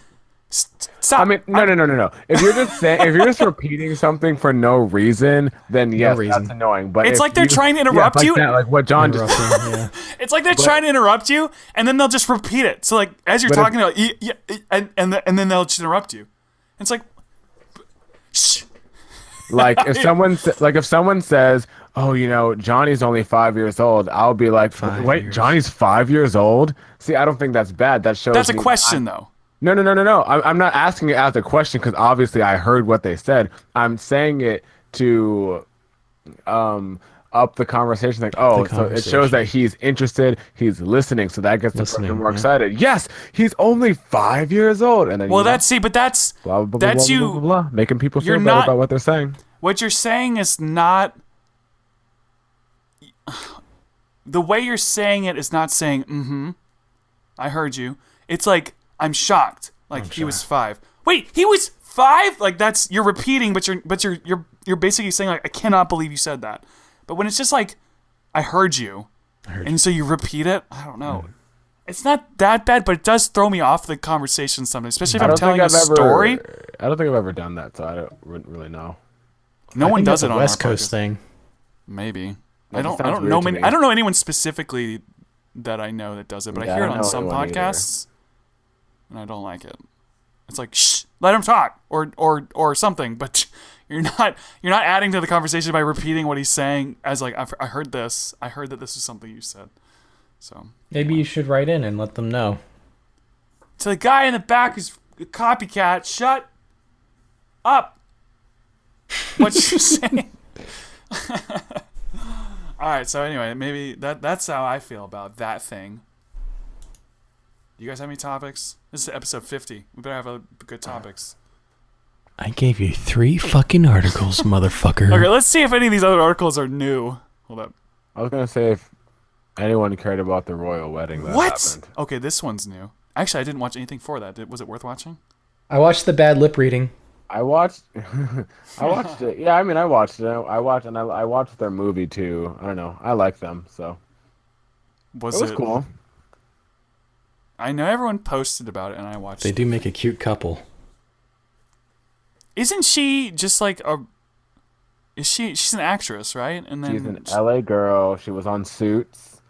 stop. I mean, no. If you're just saying, if you're just repeating something for no reason, then yes, reason. that's annoying. But It's if like they're you- trying to interrupt like you. that, like what John just. Interrupting, yeah. It's like they're trying to interrupt you, and then they'll just repeat it. So like, as you're But if- talking about, and then they'll just interrupt you. It's like, shh. Like if someone says, "Oh, you know, Johnny's only 5 years old," I'll be like, 5 "Wait, years. Johnny's 5 years old?" See, I don't think that's bad. That shows That's a me question, though. No. I'm not asking it as a question because obviously I heard what they said. I'm saying it to up the conversation. Like, oh, so it shows that he's interested, he's listening, so that gets the person Listening, more yeah. excited. Yes, he's only 5 years old, and then Well, you know, that's blah, blah, blah, that's blah, you. blah, blah, blah, making people You're feel better not- about what they're saying. What you're saying is not. The way you're saying it is not saying, mm-hmm. I heard you. It's like, I'm shocked. Like he was 5. Wait, he was 5? Like that's, you're repeating, but you're basically saying like, I cannot believe you said that. But when it's just like, I heard you, and so you repeat it, I don't know. It's not that bad, but it does throw me off the conversation sometimes, especially if I'm telling a story. I don't think I've ever done that, so wouldn't really know. No I one think does that's it a on West our Coast podcast. thing. Maybe. That I don't sounds know weird to many, me. I don't know anyone specifically that I know that does it, but Yeah, I I hear it don't on know some anyone either. podcasts, and I don't like it. It's like, shh, let him talk, or something, but you're not adding to the conversation by repeating what he's saying as like, I heard this, I heard that this is something you said. So Maybe you should write in and let them know. to the guy in the back who's a copycat, shut up. What you saying? All right, so anyway, maybe that's how I feel about that thing. Do you guys have any topics? This is episode 50. We better have good topics. I gave you 3 fucking articles, motherfucker. Okay, let's see if any of these other articles are new. Hold up. I was gonna say if anyone cared about the royal wedding that What? happened. Okay, this one's new. Actually, I didn't watch anything for that. Was it worth watching? I watched the bad lip reading. I watched it. Yeah, I mean, I watched it. I watched their movie too. I don't know. I like them, so it was cool. I know everyone posted about it, and I watched They it. do make a cute couple. Isn't she just like a... Is she? She's an actress, right? And then She's an LA girl. She was on Suits.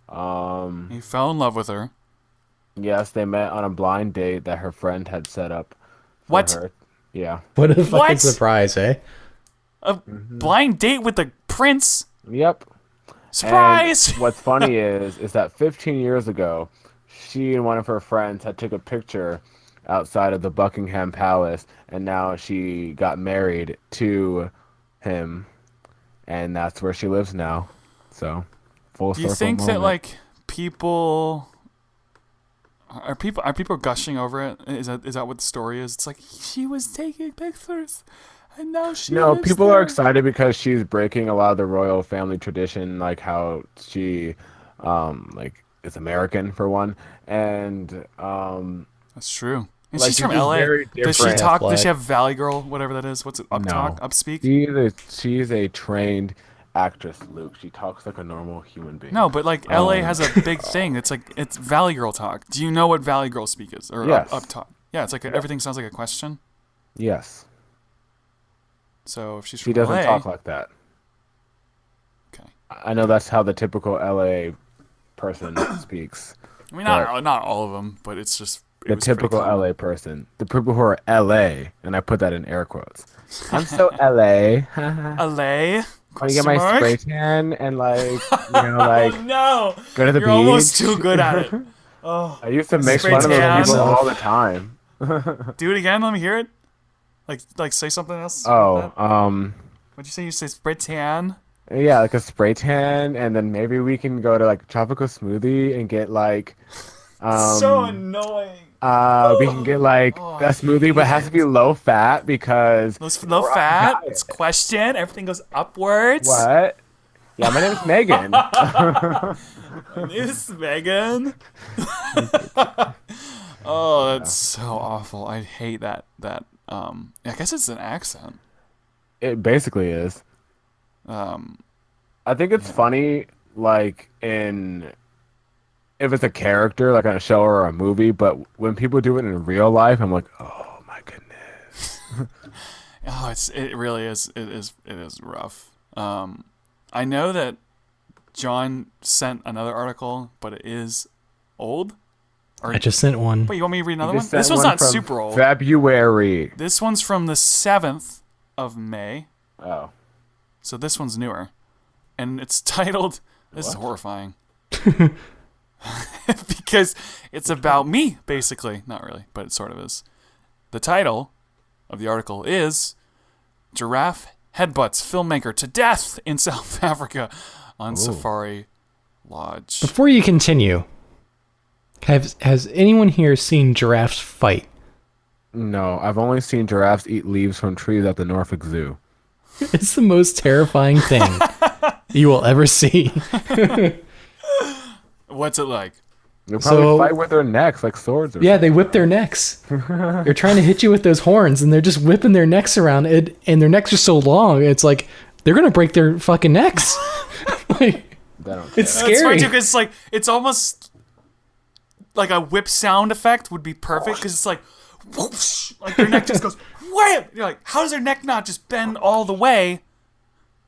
he fell in love with her. Yes, they met on a blind date that her friend had set up for What? her. Yeah. What a fucking What? surprise, eh? A blind date with the prince? Yep. Surprise! And what's funny is that 15 years ago, she and one of her friends had took a picture outside of the Buckingham Palace, and now she got married to him, and that's where she lives now. So, full Do you circle think that moment. like people are people gushing over it? Is that what the story is? It's like she was taking pictures, and now she. No, lives people there. are excited because she's breaking a lot of the royal family tradition, like how she, like is American for one, and That's true. And like, she's she's from just LA. very Does she different. talk? Does Black. she have Valley Girl, whatever that is? What's it? Up No. talk, up speak? she's a trained actress, Luke. She talks like a normal human being. No, but like LA has a big thing. It's like it's Valley Girl talk. Do you know what Valley Girl speak is, or Yes. up talk? Yeah, it's like everything sounds like a question. Yes, So if she's she from doesn't LA, talk like that. okay. I know that's how the typical LA person speaks. I mean, not all of them, but it's just it The was pretty typical common. LA person. The people who are LA, and I put that in air quotes. I'm so LA. LA? Want to get my Question mark? spray tan and like, like Oh no! go to the You're beach. almost too good at it. Oh, I used to make Spray fun of those tan. people all the time. do it again. Let me hear it. Like say something else. with Oh, that. What'd you say? You say spray tan? yeah, like a spray tan, and then maybe we can go to like tropical smoothie and get like, So annoying. we can get like Oh, a smoothie, but it has to be low fat because Low we're on a fat. diet. It's question. Everything goes upwards. What? Yeah, my name is Megan. This Megan. Oh, that's so awful. I hate that. I guess it's an accent. It basically is. I think it's funny, like if it's a character, like on a show or a movie, but when people do it in real life, I'm like, oh my goodness. Oh, it really is. It is rough. I know that John sent another article, but it is old. I just sent one. Wait, you want me to read another You one? just sent This one's one not from super old. February. This one's from the 7th of May. Oh. So this one's newer. And it's titled, this is What? horrifying. Because it's about me, basically. Not really, but it sort of is. The title of the article is Giraffe Headbutts Filmmaker to Death in South Africa on Safari Lodge. Before you continue, has anyone here seen giraffes fight? No, I've only seen giraffes eat leaves from trees at the Norfolk Zoo. It's the most terrifying thing you will ever see. What's it like? They'll probably So- fight with their necks like swords or Yeah, they whip their necks. They're trying to hit you with those horns, and they're just whipping their necks around. And their necks are so long, it's like they're gonna break their fucking necks. Like, They don't it's care. It's funny scary. too, 'cause it's like, it's almost like a whip sound effect would be perfect, because it's like, whoosh, like their neck just goes, wham! You're like, how does their neck not just bend all the way?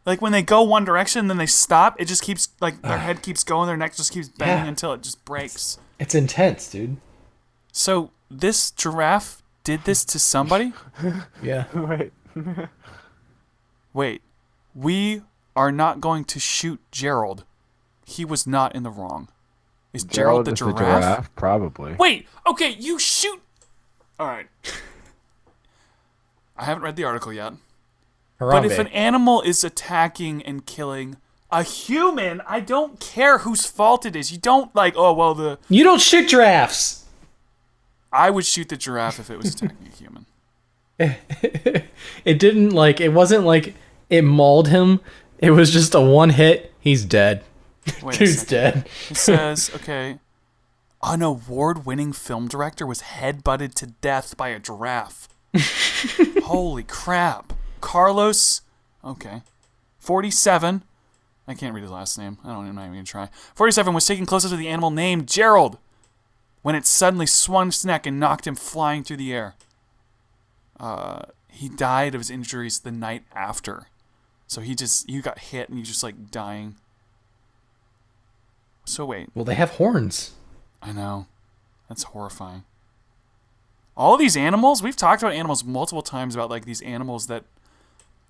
Like when they go one direction, then they stop, it just keeps, like their head keeps going, their neck just keeps bending Yeah. until it just breaks. It's intense, dude. So this giraffe did this to somebody? Yeah. Wait. Wait, we are not going to shoot Gerald. He was not in the wrong. Is Gerald the is giraffe? Probably. Wait, okay, you shoot. All right. I haven't read the article yet. But if an animal is attacking and killing a human, I don't care whose fault it is. You don't like, oh, well, You don't shoot giraffes. I would shoot the giraffe if it was attacking a human. It didn't it wasn't like it mauled him. It was just a one hit. He's dead. Wait a Dude's second. dead. It says, okay, an award-winning film director was headbutted to death by a giraffe. Holy crap. Carlos, okay, 47. I can't read his last name. I'm not even going to try. 47 was taken closer to the animal named Gerald when it suddenly swung its neck and knocked him flying through the air. He died of his injuries the night after. So you got hit and you just like dying. So wait. Well, they have horns. I know. That's horrifying. All these animals, we've talked about animals multiple times about like these animals that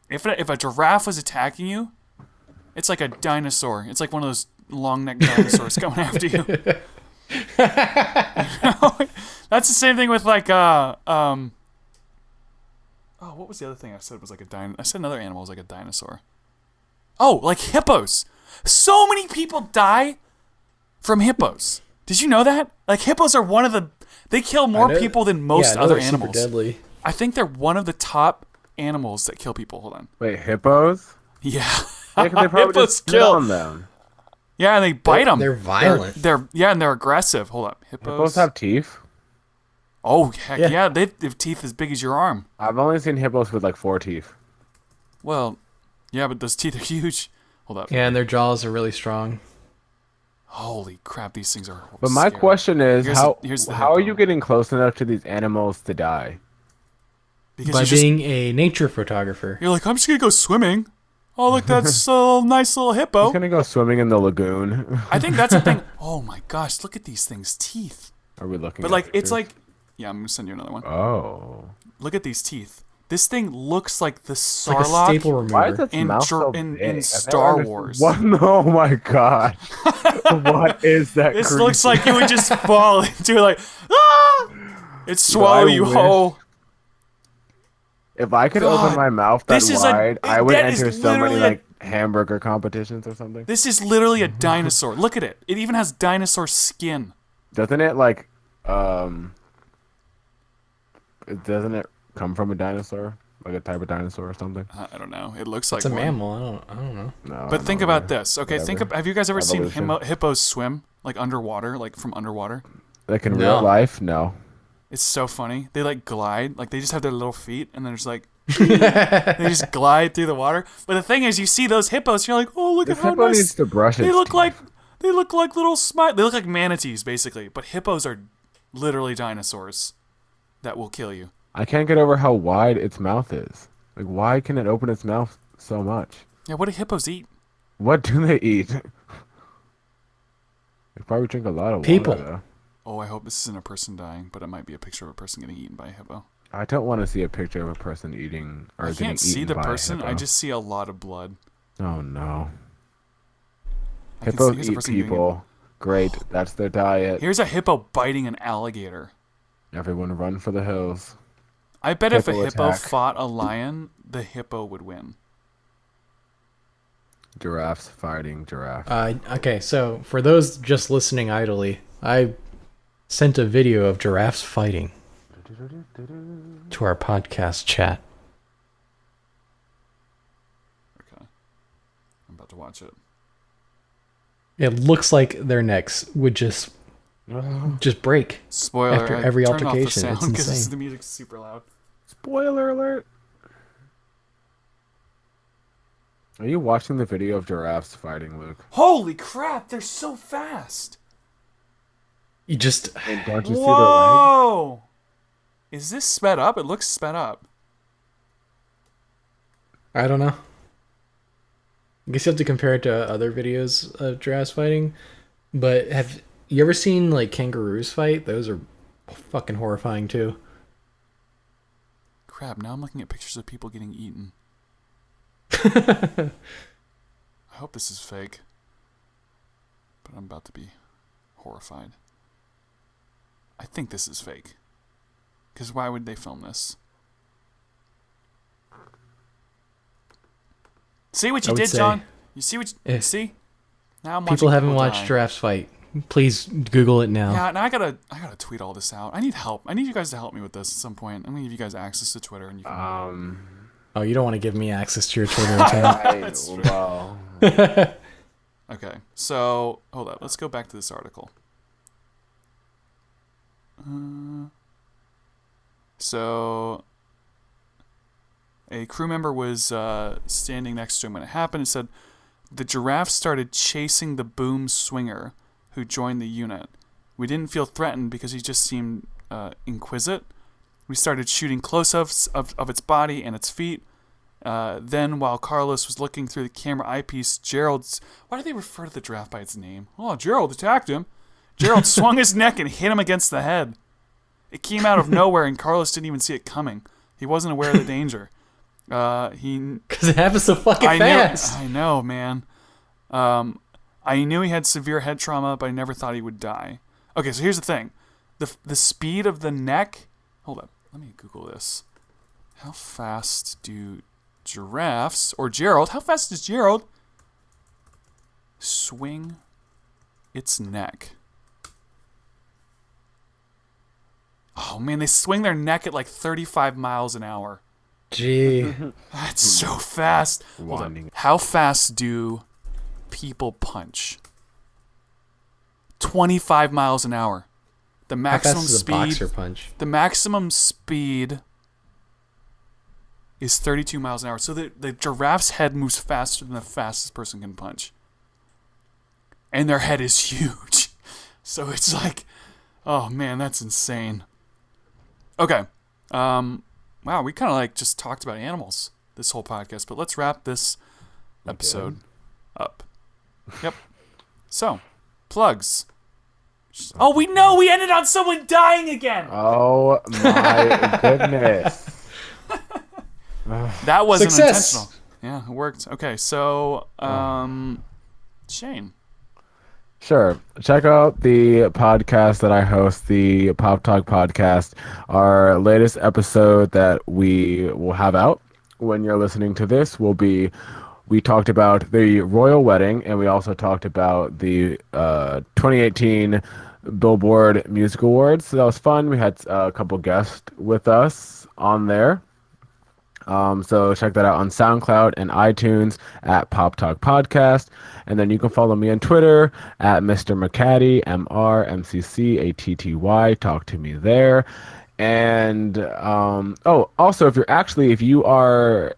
if a giraffe was attacking you, it's like a dinosaur. It's like one of those long-necked dinosaurs coming after you. That's the same thing with like what was the other thing I said was like a I said another animal was like a dinosaur. Oh, like hippos. So many people die from hippos. Did you know that? Like hippos are one of the they kill more people than most other animals. Super deadly. I think they're one of the top animals that kill people. Hold on. Wait, hippos? Yeah. Yeah, 'cause they probably just kill on them. Yeah, and they bite them. They're violent. And they're aggressive. Hold up. Hippos have teeth? Oh, heck yeah. They have teeth as big as your arm. I've only seen hippos with like 4 teeth. Well, yeah, but those teeth are huge. Hold up. Yeah, and their jaws are really strong. Holy crap, these things are But my scary. question is, Here's how are you getting close enough to these animals to die? Because by being a nature photographer. You're like, I'm just going to go swimming. Oh, look, that's a nice little hippo. He's going to go swimming in the lagoon. I think that's the thing. Oh my gosh, look at these things' teeth. Are we looking But at like, pictures? it's like, yeah, I'm going to send you another one. Oh. Look at these teeth. This thing looks like the It's like a Sarlacc staple remover. Why is its in, mouth so in big? Star Wars. What? Oh my gosh. What is that This creature? looks like you would just fall into it like, ah! It'd swallow you wish. whole. If I could God, open my mouth that this is wide, I would that is enter so many literally like hamburger competitions or something. This is literally a dinosaur. Look at it. It even has dinosaur skin. Doesn't it like doesn't it come from a dinosaur? Like a type of dinosaur or something? I don't know. It looks like It's a one. mammal. I don't know. No. But think about this. Okay, have you guys ever seen Evolution. hippos swim like underwater, like from underwater? Like in No. real life? No. It's so funny. They like glide, like they just have their little feet, and then there's like they just glide through the water. But the thing is, you see those hippos, you're like, oh, look This at how hippo nice. needs to brush They its look teeth. like they look like little smile. They look like manatees, basically. But hippos are literally dinosaurs that will kill you. I can't get over how wide its mouth is. Like, why can it open its mouth so much? Yeah, what do hippos eat? What do they eat? They probably drink a lot of People. water, though. Oh, I hope this isn't a person dying, but it might be a picture of a person getting eaten by a hippo. I don't want to see a picture of a person eating or I getting can't see eaten the by a person. I hippo. just see a lot of blood. Oh no. I can Hippos here's a eat person getting people. Great, that's their diet. Here's a hippo biting an alligator. Everyone run for the hills. I bet if a Hippo hippo attack. fought a lion, the hippo would win. Giraffes fighting giraffe. Okay, so for those just listening idly, I sent a video of giraffes fighting to our podcast chat. Okay. I'm about to watch it. It looks like their necks would just break. Spoiler, After I every turned off the altercation, sound it's 'cause insane. the music's super loud. Spoiler alert. Are you watching the video of giraffes fighting, Luke? Holy crap, they're so fast. You just And don't you see their legs? Whoa! Is this sped up? It looks sped up. I don't know. I guess you have to compare it to other videos of giraffes fighting. But have you ever seen like kangaroos fight? Those are fucking horrifying too. Crap, now I'm looking at pictures of people getting eaten. I hope this is fake. But I'm about to be horrified. I think this is fake. Because why would they film this? See what I you would did, say John? You see what you if see? Now I'm watching People haven't watched die. giraffes fight. Please Google it now. Yeah, now I gotta tweet all this out. I need help. I need you guys to help me with this at some point. I'm gonna give you guys access to Twitter, and you can. Oh, you don't want to give me access to your Twitter account. Wow. Okay, so hold up. Let's go back to this article. So a crew member was standing next to him when it happened and said the giraffe started chasing the boom swinger who joined the unit. We didn't feel threatened because he just seemed inquisitive. We started shooting close-ups of its body and its feet. Then, while Carlos was looking through the camera eyepiece, Gerald's... Why do they refer to the giraffe by its name? Oh, Gerald attacked him. Gerald swung his neck and hit him against the head. It came out of nowhere, and Carlos didn't even see it coming. He wasn't aware of the danger. Because it happens so fucking fast. I know, man. I knew he had severe head trauma, but I never thought he would die. Okay, so here's the thing. The speed of the neck... Hold up. Let me Google this. How fast do giraffes... Or Gerald. How fast does Gerald swing its neck? Oh, man. They swing their neck at like 35 miles an hour. Gee. That's so fast. Hold up. How fast do people punch? 25 miles an hour. The maximum How fast is speed. a boxer punch? The maximum speed is 32 miles an hour. So the giraffe's head moves faster than the fastest person can punch. And their head is huge. So it's like, oh man, that's insane. Okay. Wow, we kind of like just talked about animals this whole podcast, but let's wrap this episode up. Yep. So, plugs. Oh, we ended on someone dying again. Oh my goodness. That wasn't Success. intentional. Yeah, it worked. Okay, so Shayne. Sure. Check out the podcast that I host, the Pop Talk podcast. Our latest episode that we will have out when you're listening to this will be, we talked about the royal wedding, and we also talked about the 2018 Billboard Music Awards. So that was fun. We had a couple guests with us on there. So check that out on SoundCloud and iTunes at Pop Talk Podcast. And then you can follow me on Twitter at Mr. McCatty, MrMCCATTY. Talk to me there. And, also, if you are,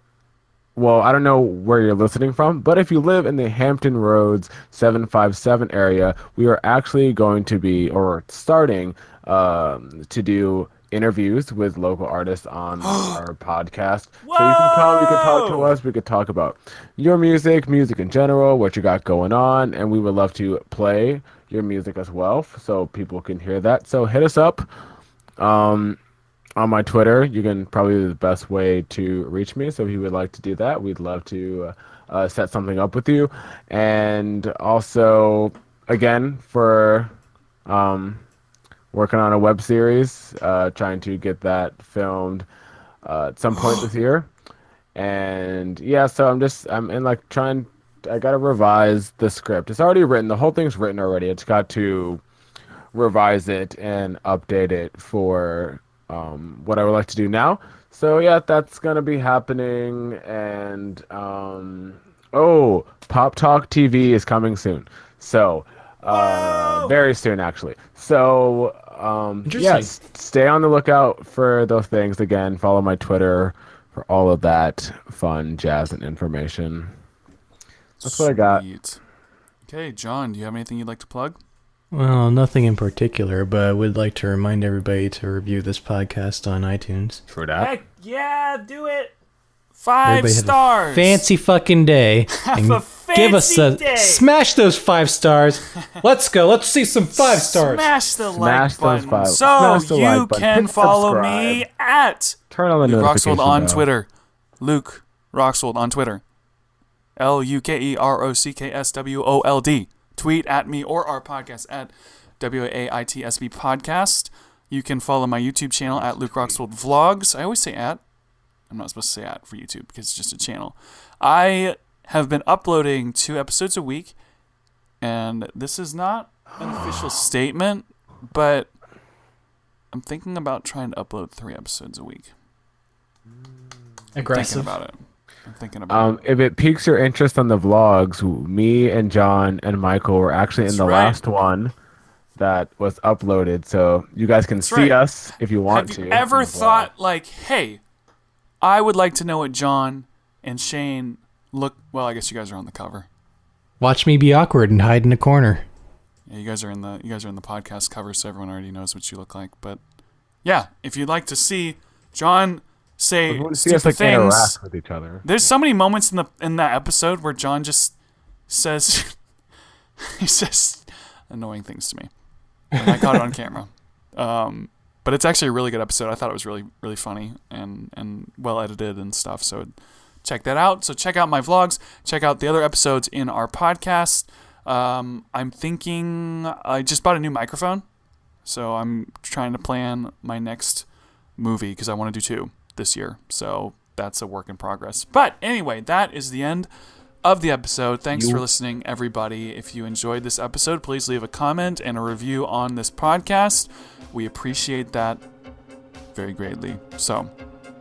well, I don't know where you're listening from, but if you live in the Hampton Roads 757 area, we are actually going to be, or starting, to do interviews with local artists on our podcast. Whoa! So you can come, you can talk to us, we could talk about your music in general, what you got going on, and we would love to play your music as well so people can hear that. So hit us up on my Twitter. You can probably the best way to reach me. So if you would like to do that, we'd love to set something up with you. And also, again, for working on a web series, trying to get that filmed at some point this year. And yeah, so I gotta revise the script. It's already written. The whole thing's written already. It's got to revise it and update it for what I would like to do now. So yeah, that's gonna be happening. And Pop Talk TV is coming soon. So very soon, actually. So yes, stay on the lookout for those things. Again, follow my Twitter for all of that fun jazz and information. That's what I got. Okay, John, do you have anything you'd like to plug? Well, nothing in particular, but I would like to remind everybody to review this podcast on iTunes. For that. Heck yeah, do it. 5 Everybody have a stars. fancy fucking day. Have a Give us fancy a day. smash those 5 stars. Let's go. Let's see some 5 stars. Smash the Smash like button. those five. So Smash the you like button. can Hit follow subscribe. me at Turn on the Luke notification Roxwold on bell. Twitter. Luke Roxwold on Twitter. LukeRockswold. Tweet at me or our podcast at WAITSB Podcast. You can follow my YouTube channel at Luke Roxwold Vlogs. I always say at. I'm not supposed to say at for YouTube because it's just a channel. I have been uploading 2 episodes a week, and this is not an official statement, but I'm thinking about trying to upload 3 episodes a week. Aggressive. I'm thinking about it. If it piques your interest on the vlogs, me and John and Michael were actually in the last one that was uploaded, so you guys can see us if you want to. Have you ever thought, like, hey, I would like to know what John and Shayne look... Well, I guess you guys are on the cover. Watch me be awkward and hide in a corner. Yeah, you guys are in the podcast cover, so everyone already knows what you look like. But yeah, if you'd like to see John say See stupid us like things. interact with each other. There's so many moments in that episode where John just says he says annoying things to me, and I caught it on camera. But it's actually a really good episode. I thought it was really, really funny and well edited and stuff. So check that out. So check out my vlogs. Check out the other episodes in our podcast. I'm thinking I just bought a new microphone, so I'm trying to plan my next movie because I want to do 2 this year. So that's a work in progress. But anyway, that is the end of the episode. Thanks for listening, everybody. If you enjoyed this episode, please leave a comment and a review on this podcast. We appreciate that very greatly. So,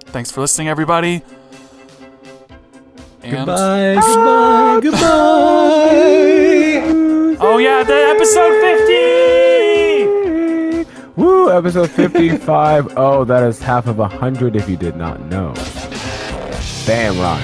thanks for listening, everybody. And Goodbye, goodbye, goodbye. Oh yeah, the episode 50! Woo, episode 55. Oh, that is half of 100 if you did not know. Damn, Ron.